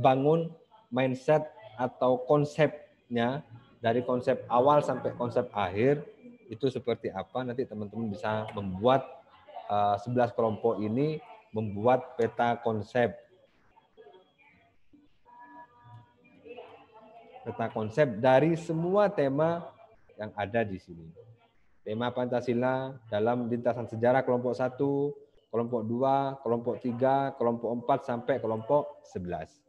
bangun mindset atau konsepnya dari konsep awal sampai konsep akhir itu seperti apa. Nanti teman-teman bisa membuat 11 kelompok ini membuat peta konsep. Peta konsep dari semua tema yang ada di sini. Tema Pancasila dalam lintasan sejarah kelompok 1, kelompok 2, kelompok 3, kelompok 4 sampai kelompok 11.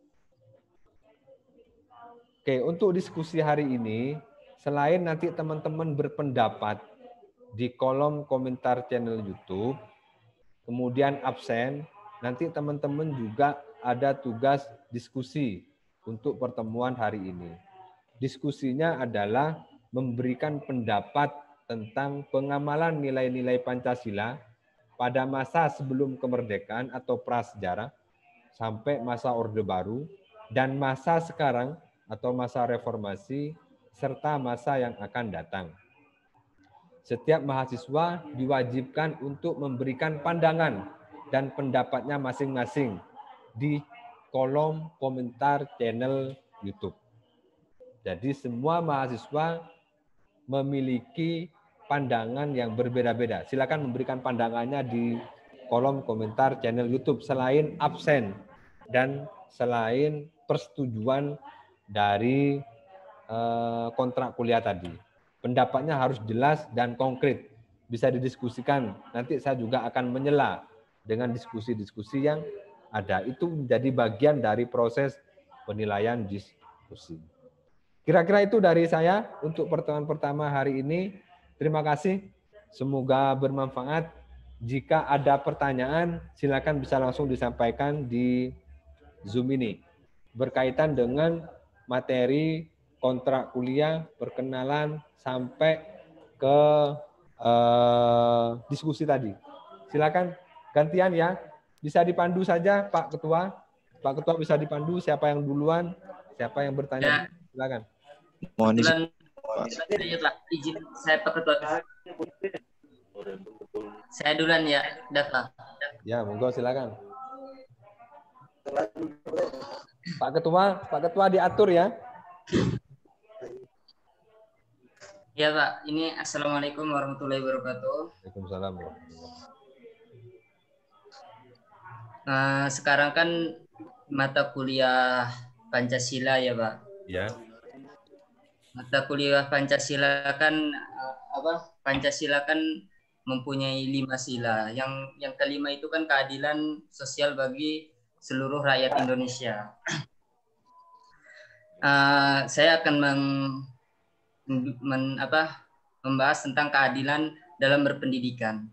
Oke, untuk diskusi hari ini, selain nanti teman-teman berpendapat di kolom komentar channel YouTube, kemudian absen, nanti teman-teman juga ada tugas diskusi untuk pertemuan hari ini. Diskusinya adalah memberikan pendapat tentang pengamalan nilai-nilai Pancasila pada masa sebelum kemerdekaan atau prasejarah sampai masa Orde Baru dan masa sekarang atau masa reformasi serta masa yang akan datang. Setiap mahasiswa diwajibkan untuk memberikan pandangan dan pendapatnya masing-masing di kolom komentar channel YouTube. Jadi semua mahasiswa memiliki pandangan yang berbeda-beda. Silakan memberikan pandangannya di kolom komentar channel YouTube selain absen dan selain persetujuan dari kontrak kuliah tadi. Pendapatnya harus jelas dan konkret. Bisa didiskusikan. Nanti saya juga akan menyela dengan diskusi-diskusi yang ada. Itu menjadi bagian dari proses penilaian diskusi. Kira-kira itu dari saya untuk pertemuan pertama hari ini. Terima kasih. Semoga bermanfaat. Jika ada pertanyaan, silakan bisa langsung disampaikan di Zoom ini. Berkaitan dengan materi kontrak kuliah, perkenalan, sampai ke diskusi tadi. Silakan gantian ya. Bisa dipandu saja Pak Ketua. Pak Ketua bisa dipandu siapa yang duluan, siapa yang bertanya. Silakan. Mohon izin saya Pak Ketua. Saya duluan ya, Dafa. Ya, monggo silakan. Pak Ketua diatur ya. Ya Pak, ini Assalamualaikum warahmatullahi wabarakatuh. Waalaikumsalam. Sekarang kan mata kuliah Pancasila ya Pak. Ya. Mata kuliah Pancasila kan Pancasila kan mempunyai 5 sila. Yang kelima itu kan keadilan sosial bagi seluruh rakyat Indonesia. Saya akan membahas tentang keadilan dalam berpendidikan,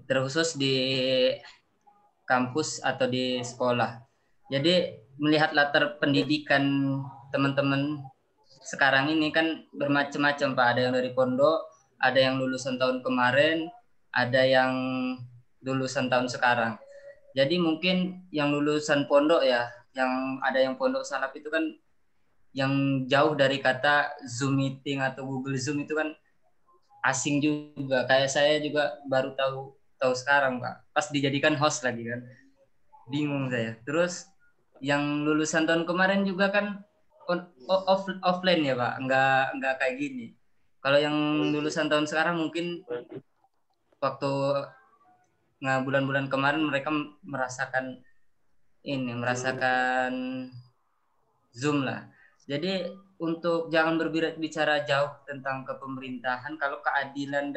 terkhusus di kampus atau di sekolah. Jadi melihat latar pendidikan teman-teman sekarang ini kan bermacam-macam Pak. Ada yang dari pondok, ada yang lulusan tahun kemarin, ada yang lulusan tahun sekarang. Jadi mungkin yang lulusan pondok ya, yang ada yang pondok salaf itu kan yang jauh dari kata Zoom meeting atau Google Zoom itu kan asing juga. Kayak saya juga baru tahu sekarang Pak. Pas dijadikan host lagi kan. Bingung saya. Terus yang lulusan tahun kemarin juga kan offline ya Pak, nggak kayak gini. Kalau yang lulusan tahun sekarang mungkin waktu bulan-bulan kemarin mereka merasakan Zoom lah. Jadi untuk jangan berbicara jauh tentang kepemerintahan, kalau keadilan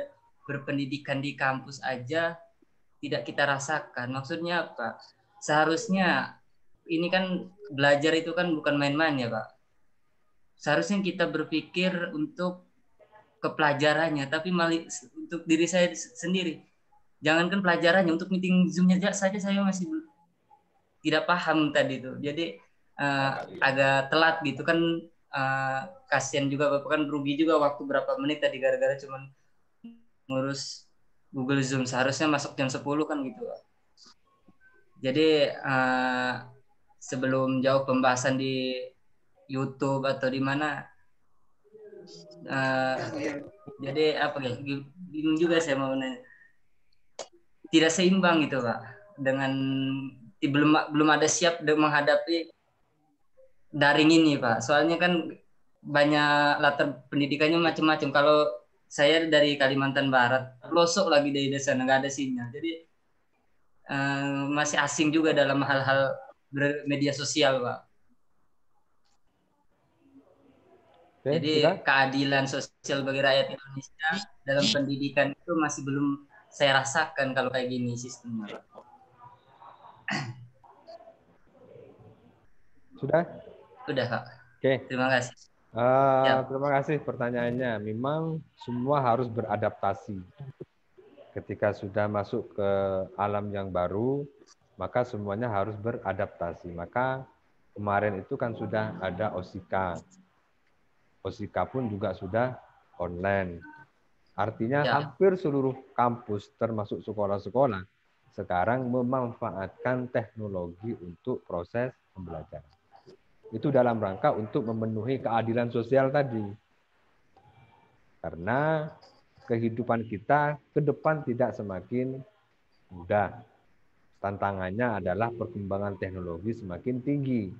berpendidikan di kampus aja tidak kita rasakan. Maksudnya apa? Seharusnya ini kan belajar itu kan bukan main-main ya Pak. Seharusnya kita berpikir untuk kepelajarannya, tapi malah untuk diri saya sendiri. Jangankan pelajarannya, untuk meeting Zoom-nya saja saya masih tidak paham tadi itu. Jadi agak telat gitu kan, kasihan juga Bapak kan, rugi juga waktu berapa menit tadi gara-gara cuman ngurus Google Zoom. Seharusnya masuk jam 10 kan gitu. Jadi sebelum jauh pembahasan di YouTube atau di mana, jadi apa ya, bingung juga saya mau nanya. Tidak seimbang gitu Pak, dengan belum ada siap menghadapi daring ini Pak. Soalnya kan banyak latar pendidikannya macam-macam. Kalau saya dari Kalimantan Barat, pelosok lagi dari desa, nggak ada sinyal. Jadi masih asing juga dalam hal-hal media sosial Pak. Oke, Jadi sudah? keadilan sosial bagi rakyat Indonesia dalam pendidikan itu masih belum saya rasakan kalau kayak gini sistemnya. Sudah? Sudah Pak. Oke. Terima kasih. Terima kasih pertanyaannya. Memang semua harus beradaptasi. Ketika sudah masuk ke alam yang baru, maka semuanya harus beradaptasi. Maka kemarin itu kan sudah ada OSIKA. OSIKA pun juga sudah online. Artinya hampir seluruh kampus, termasuk sekolah-sekolah, sekarang memanfaatkan teknologi untuk proses pembelajaran. Itu dalam rangka untuk memenuhi keadilan sosial tadi. Karena kehidupan kita ke depan tidak semakin mudah. Tantangannya adalah perkembangan teknologi semakin tinggi.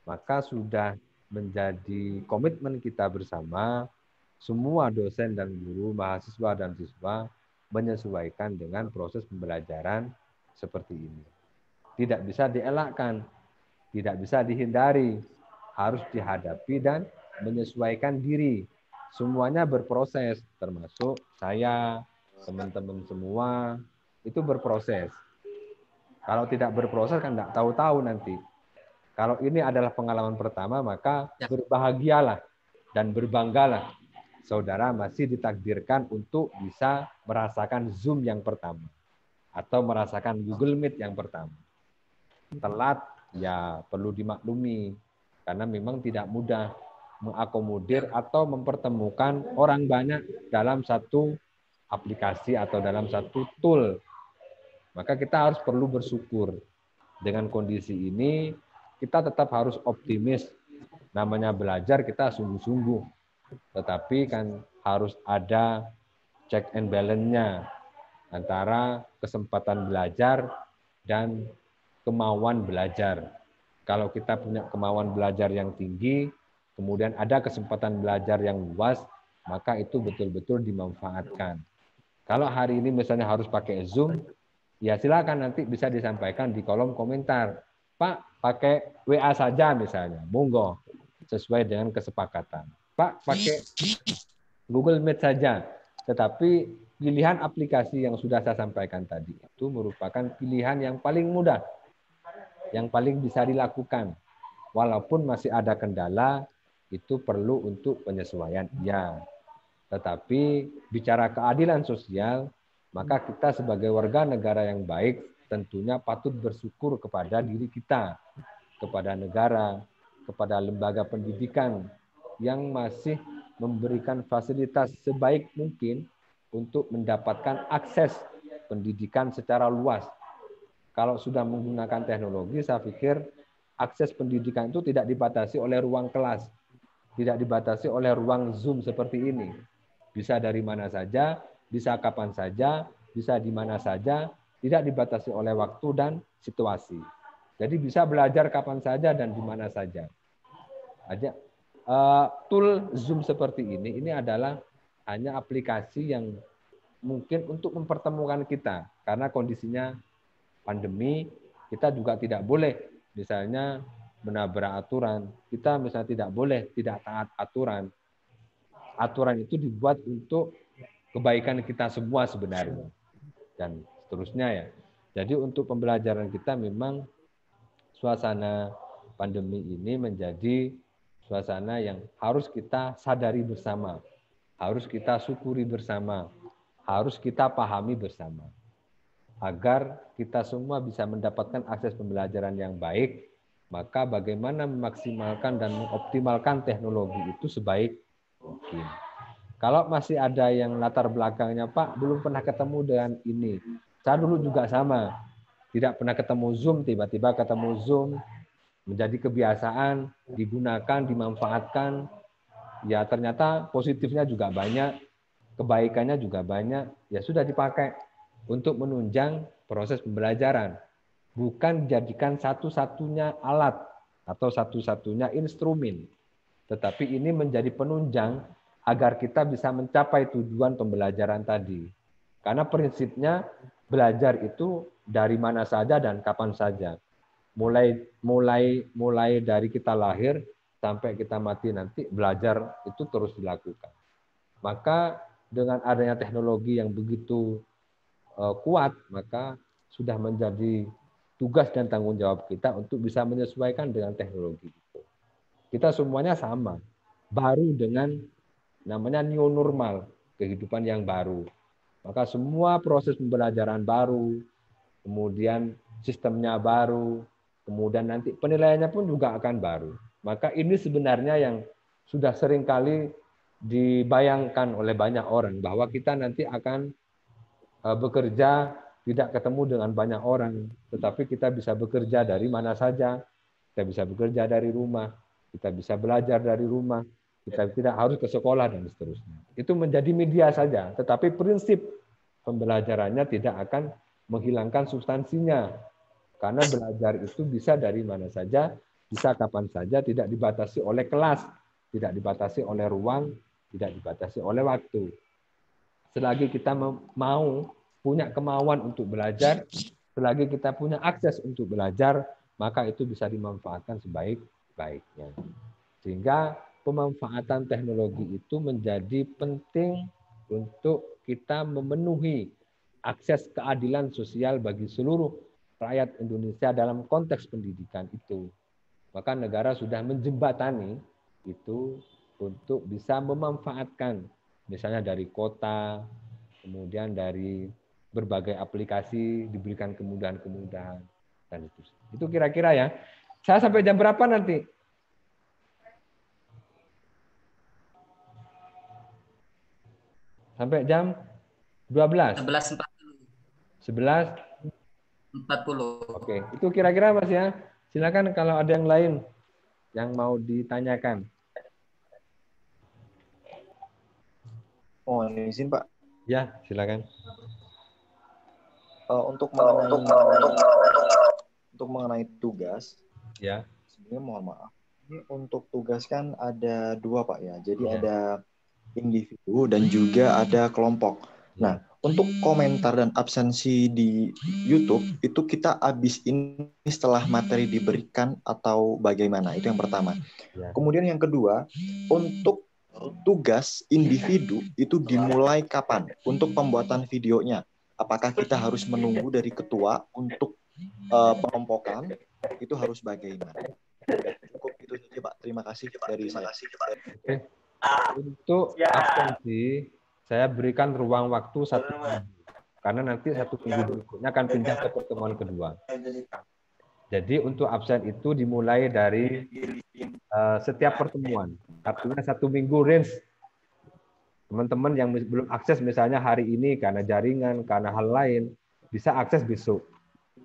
Maka sudah menjadi komitmen kita bersama, semua dosen dan guru, mahasiswa dan siswa menyesuaikan dengan proses pembelajaran seperti ini. Tidak bisa dielakkan, tidak bisa dihindari, harus dihadapi dan menyesuaikan diri. Semuanya berproses, termasuk saya, teman-teman semua, itu berproses. Kalau tidak berproses kan tidak tahu-tahu nanti. Kalau ini adalah pengalaman pertama, maka berbahagialah dan berbanggalah. Saudara masih ditakdirkan untuk bisa merasakan Zoom yang pertama. Atau merasakan Google Meet yang pertama. Telat, ya perlu dimaklumi. Karena memang tidak mudah mengakomodir atau mempertemukan orang banyak dalam satu aplikasi atau dalam satu tool. Maka kita harus perlu bersyukur. Dengan kondisi ini, kita tetap harus optimis. Namanya belajar kita sungguh-sungguh. Tetapi kan harus ada check and balance-nya antara kesempatan belajar dan kemauan belajar. Kalau kita punya kemauan belajar yang tinggi, kemudian ada kesempatan belajar yang luas, maka itu betul-betul dimanfaatkan. Kalau hari ini misalnya harus pakai Zoom, ya silakan nanti bisa disampaikan di kolom komentar. Pak, pakai WA saja misalnya, monggo, sesuai dengan kesepakatan. Pak, pakai Google Meet saja. Tetapi pilihan aplikasi yang sudah saya sampaikan tadi itu merupakan pilihan yang paling mudah, yang paling bisa dilakukan. Walaupun masih ada kendala, itu perlu untuk penyesuaian. Ya, tetapi bicara keadilan sosial, maka kita sebagai warga negara yang baik tentunya patut bersyukur kepada diri kita, kepada negara, kepada lembaga pendidikan yang masih memberikan fasilitas sebaik mungkin untuk mendapatkan akses pendidikan secara luas. Kalau sudah menggunakan teknologi, saya pikir akses pendidikan itu tidak dibatasi oleh ruang kelas, tidak dibatasi oleh ruang Zoom seperti ini. Bisa dari mana saja, bisa kapan saja, bisa di mana saja, tidak dibatasi oleh waktu dan situasi. Jadi bisa belajar kapan saja dan di mana saja. Ada tool Zoom seperti ini adalah hanya aplikasi yang mungkin untuk mempertemukan kita, karena kondisinya pandemi, kita juga tidak boleh misalnya menabrak aturan. Kita misalnya tidak boleh tidak taat aturan. Aturan itu dibuat untuk kebaikan kita semua sebenarnya. Dan seterusnya ya. Jadi untuk pembelajaran kita memang suasana pandemi ini menjadi suasana yang harus kita sadari bersama. Harus kita syukuri bersama. Harus kita pahami bersama. Agar kita semua bisa mendapatkan akses pembelajaran yang baik, maka bagaimana memaksimalkan dan mengoptimalkan teknologi itu sebaik mungkin. Kalau masih ada yang latar belakangnya, Pak, belum pernah ketemu dengan ini. Saya dulu juga sama. Tidak pernah ketemu Zoom, tiba-tiba ketemu Zoom. Menjadi kebiasaan, digunakan, dimanfaatkan. Ya ternyata positifnya juga banyak, kebaikannya juga banyak. Ya sudah dipakai untuk menunjang proses pembelajaran. Bukan dijadikan satu-satunya alat atau satu-satunya instrumen. Tetapi ini menjadi penunjang agar kita bisa mencapai tujuan pembelajaran tadi. Karena prinsipnya belajar itu dari mana saja dan kapan saja. Mulai dari kita lahir sampai kita mati nanti, belajar itu terus dilakukan. Maka dengan adanya teknologi yang begitu kuat, maka sudah menjadi tugas dan tanggung jawab kita untuk bisa menyesuaikan dengan teknologi itu. Kita semuanya sama, baru dengan namanya new normal, kehidupan yang baru. Maka semua proses pembelajaran baru, kemudian sistemnya baru, kemudian nanti penilaiannya pun juga akan baru. Maka ini sebenarnya yang sudah sering kali dibayangkan oleh banyak orang, bahwa kita nanti akan bekerja tidak ketemu dengan banyak orang, tetapi kita bisa bekerja dari mana saja, kita bisa bekerja dari rumah, kita bisa belajar dari rumah, kita tidak harus ke sekolah dan seterusnya. Itu menjadi media saja, tetapi prinsip pembelajarannya tidak akan menghilangkan substansinya. Karena belajar itu bisa dari mana saja, bisa kapan saja, tidak dibatasi oleh kelas, tidak dibatasi oleh ruang, tidak dibatasi oleh waktu. Selagi kita mau punya kemauan untuk belajar, selagi kita punya akses untuk belajar, maka itu bisa dimanfaatkan sebaik-baiknya. Sehingga pemanfaatan teknologi itu menjadi penting untuk kita memenuhi akses keadilan sosial bagi seluruh rakyat Indonesia dalam konteks pendidikan itu. Maka negara sudah menjembatani itu untuk bisa memanfaatkan, misalnya dari kota, kemudian dari berbagai aplikasi diberikan kemudahan-kemudahan dan itu. Itu kira-kira ya. Saya sampai jam berapa nanti? Sampai jam 12. 11:40. Oke, itu kira-kira Mas ya. Silakan kalau ada yang lain yang mau ditanyakan. Oh, izin Pak. Ya, silakan. Untuk mengenai tugas, ya. Sebenarnya mohon maaf. Ini untuk tugas kan ada dua Pak ya. Jadi ada individu dan juga ada kelompok. Nah, untuk komentar dan absensi di YouTube itu kita habis ini setelah materi diberikan atau bagaimana? Itu yang pertama. Kemudian yang kedua, untuk tugas individu itu dimulai kapan? Untuk pembuatan videonya, apakah kita harus menunggu dari ketua untuk pengelompokan? Itu harus bagaimana? Cukup itu saja Pak. Terima kasih dari saya. Oke. Untuk absensi, saya berikan ruang waktu 1 minggu. Karena nanti 1 minggu berikutnya akan pindah ke pertemuan kedua. Jadi untuk absen itu dimulai dari setiap pertemuan. Artinya 1 minggu range. Teman-teman yang belum akses misalnya hari ini karena jaringan, karena hal lain, bisa akses besok.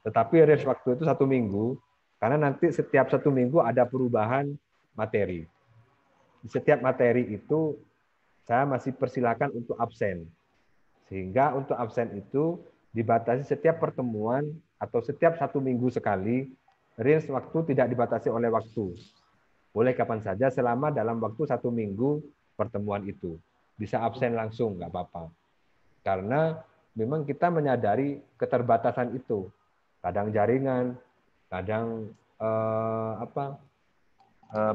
Tetapi range waktu itu 1 minggu, karena nanti setiap 1 minggu ada perubahan materi. Di setiap materi itu saya masih persilakan untuk absen. Sehingga untuk absen itu dibatasi setiap pertemuan atau setiap 1 minggu sekali range waktu tidak dibatasi oleh waktu. Boleh kapan saja selama dalam waktu 1 minggu pertemuan itu. Bisa absen langsung, nggak apa-apa. Karena memang kita menyadari keterbatasan itu. Kadang jaringan, kadang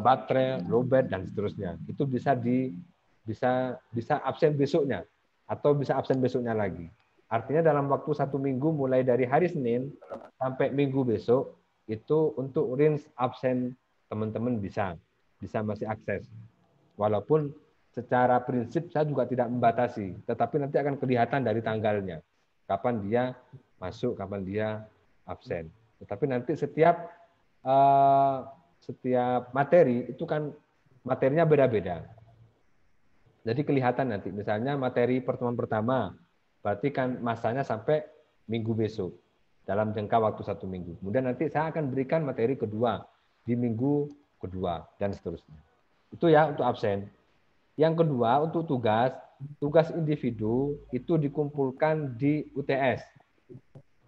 baterai, lowbat dan seterusnya. Itu bisa absen besoknya atau bisa absen besoknya lagi. Artinya dalam waktu 1 minggu mulai dari hari Senin sampai Minggu besok itu untuk range absen teman-teman bisa masih akses. Walaupun secara prinsip saya juga tidak membatasi, tetapi nanti akan kelihatan dari tanggalnya kapan dia masuk, kapan dia absen. Tetapi nanti setiap materi itu kan materinya beda-beda. Jadi kelihatan nanti, misalnya materi pertemuan pertama, berarti kan masanya sampai Minggu besok, dalam jangka waktu 1 minggu. Kemudian nanti saya akan berikan materi kedua, di minggu kedua, dan seterusnya. Itu ya untuk absen. Yang kedua, untuk tugas individu itu dikumpulkan di UTS.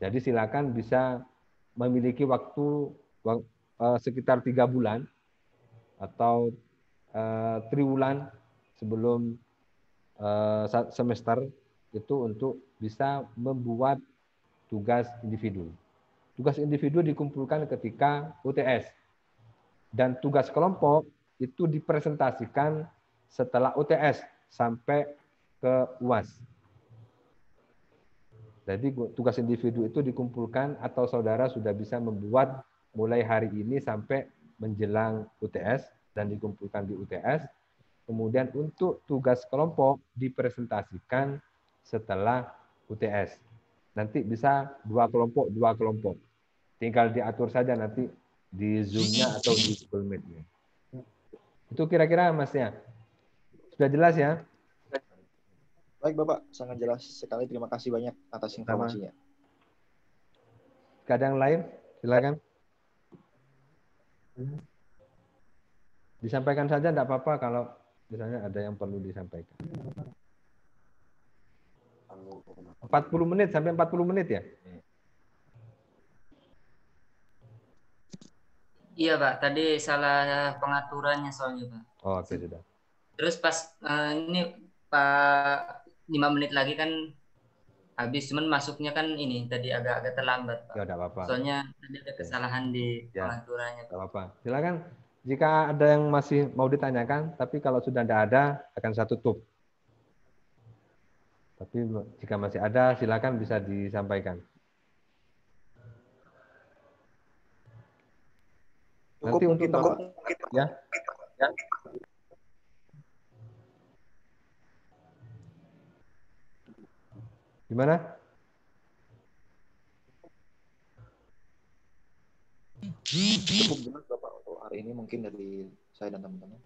Jadi silakan bisa memiliki waktu sekitar 3 bulan atau triwulan sebelum semester itu untuk bisa membuat tugas individu. Tugas individu dikumpulkan ketika UTS. Dan tugas kelompok itu dipresentasikan setelah UTS sampai ke UAS. Jadi tugas individu itu dikumpulkan atau saudara sudah bisa membuat mulai hari ini sampai menjelang UTS dan dikumpulkan di UTS. Kemudian untuk tugas kelompok dipresentasikan setelah UTS. Nanti bisa 2 kelompok. Tinggal diatur saja nanti di Zoom-nya atau di Google Meet-nya. Itu kira-kira Masnya. Sudah jelas ya? Baik Bapak, sangat jelas sekali. Terima kasih banyak atas informasinya. Kadang lain, silakan. Disampaikan saja enggak apa-apa kalau misalnya ada yang perlu disampaikan. 40 menit sampai 40 menit ya? Iya Pak, tadi salah pengaturannya soalnya Pak. Oh, oke sudah. Terus pas ini Pak 5 menit lagi kan habis, cuman masuknya kan ini tadi agak terlambat Pak. Ya, enggak apa-apa. Soalnya tadi ada kesalahan di pengaturannya. Enggak apa-apa. Silakan. Jika ada yang masih mau ditanyakan, tapi kalau sudah tidak ada akan saya tutup. Tapi jika masih ada, silakan bisa disampaikan. Nanti untuk ya. Gimana? Cukup jelas Bapak untuk hari ini mungkin dari saya dan teman-teman.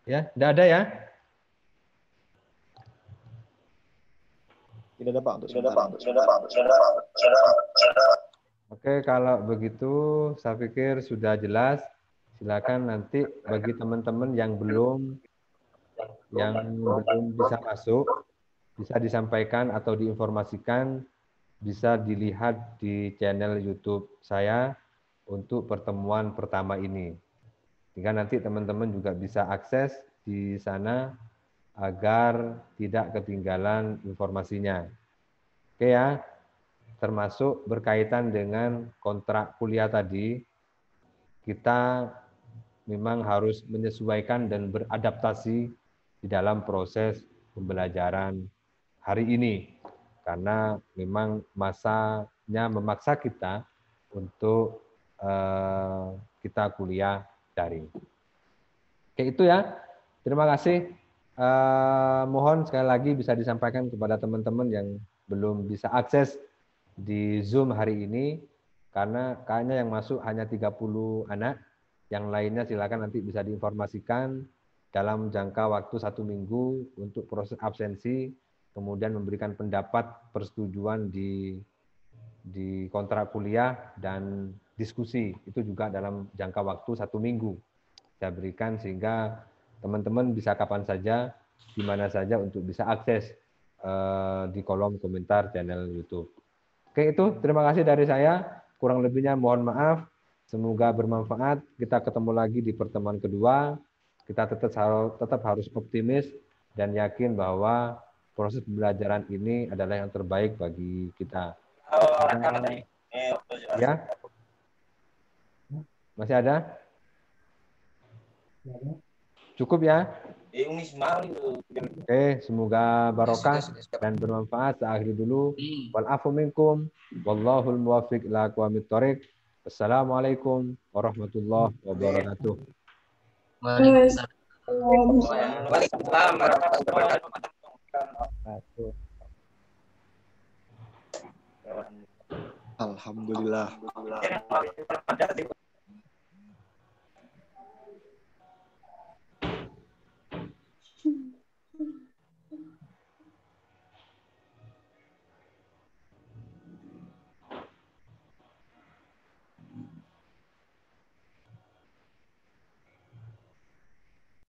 Ya, tidak ada ya? Tidak ada Pak untuk Oke, kalau begitu saya pikir sudah jelas. Silakan nanti bagi teman-teman yang belum bisa masuk, bisa disampaikan atau diinformasikan, bisa dilihat di channel YouTube saya untuk pertemuan pertama ini. Sehingga nanti teman-teman juga bisa akses di sana agar tidak ketinggalan informasinya. Oke ya, termasuk berkaitan dengan kontrak kuliah tadi, kita memang harus menyesuaikan dan beradaptasi di dalam proses pembelajaran hari ini. Karena memang masanya memaksa kita untuk kita kuliah daring. Oke, itu ya. Terima kasih. Mohon sekali lagi bisa disampaikan kepada teman-teman yang belum bisa akses di Zoom hari ini, karena kayaknya yang masuk hanya 30 anak. Yang lainnya silakan nanti bisa diinformasikan dalam jangka waktu 1 minggu untuk proses absensi, kemudian memberikan pendapat persetujuan di di kontrak kuliah dan diskusi. Itu juga dalam jangka waktu 1 minggu saya berikan sehingga teman-teman bisa kapan saja, di mana saja untuk bisa akses di kolom komentar channel YouTube. Oke, itu terima kasih dari saya. Kurang lebihnya mohon maaf. Semoga bermanfaat. Kita ketemu lagi di pertemuan kedua. Kita tetap harus optimis dan yakin bahwa proses pembelajaran ini adalah yang terbaik bagi kita. Ya? Masih ada? Cukup ya? Oke, semoga barokah dan bermanfaat. Saya akhiri dulu. Wal-afu minkum. Wallahul muwaffiq ila aqwamit thoriq. Assalamualaikum warahmatullahi wabarakatuh. Waalaikumsalam. Waalaikumsalam warahmatullahi wabarakatuh. Alhamdulillah.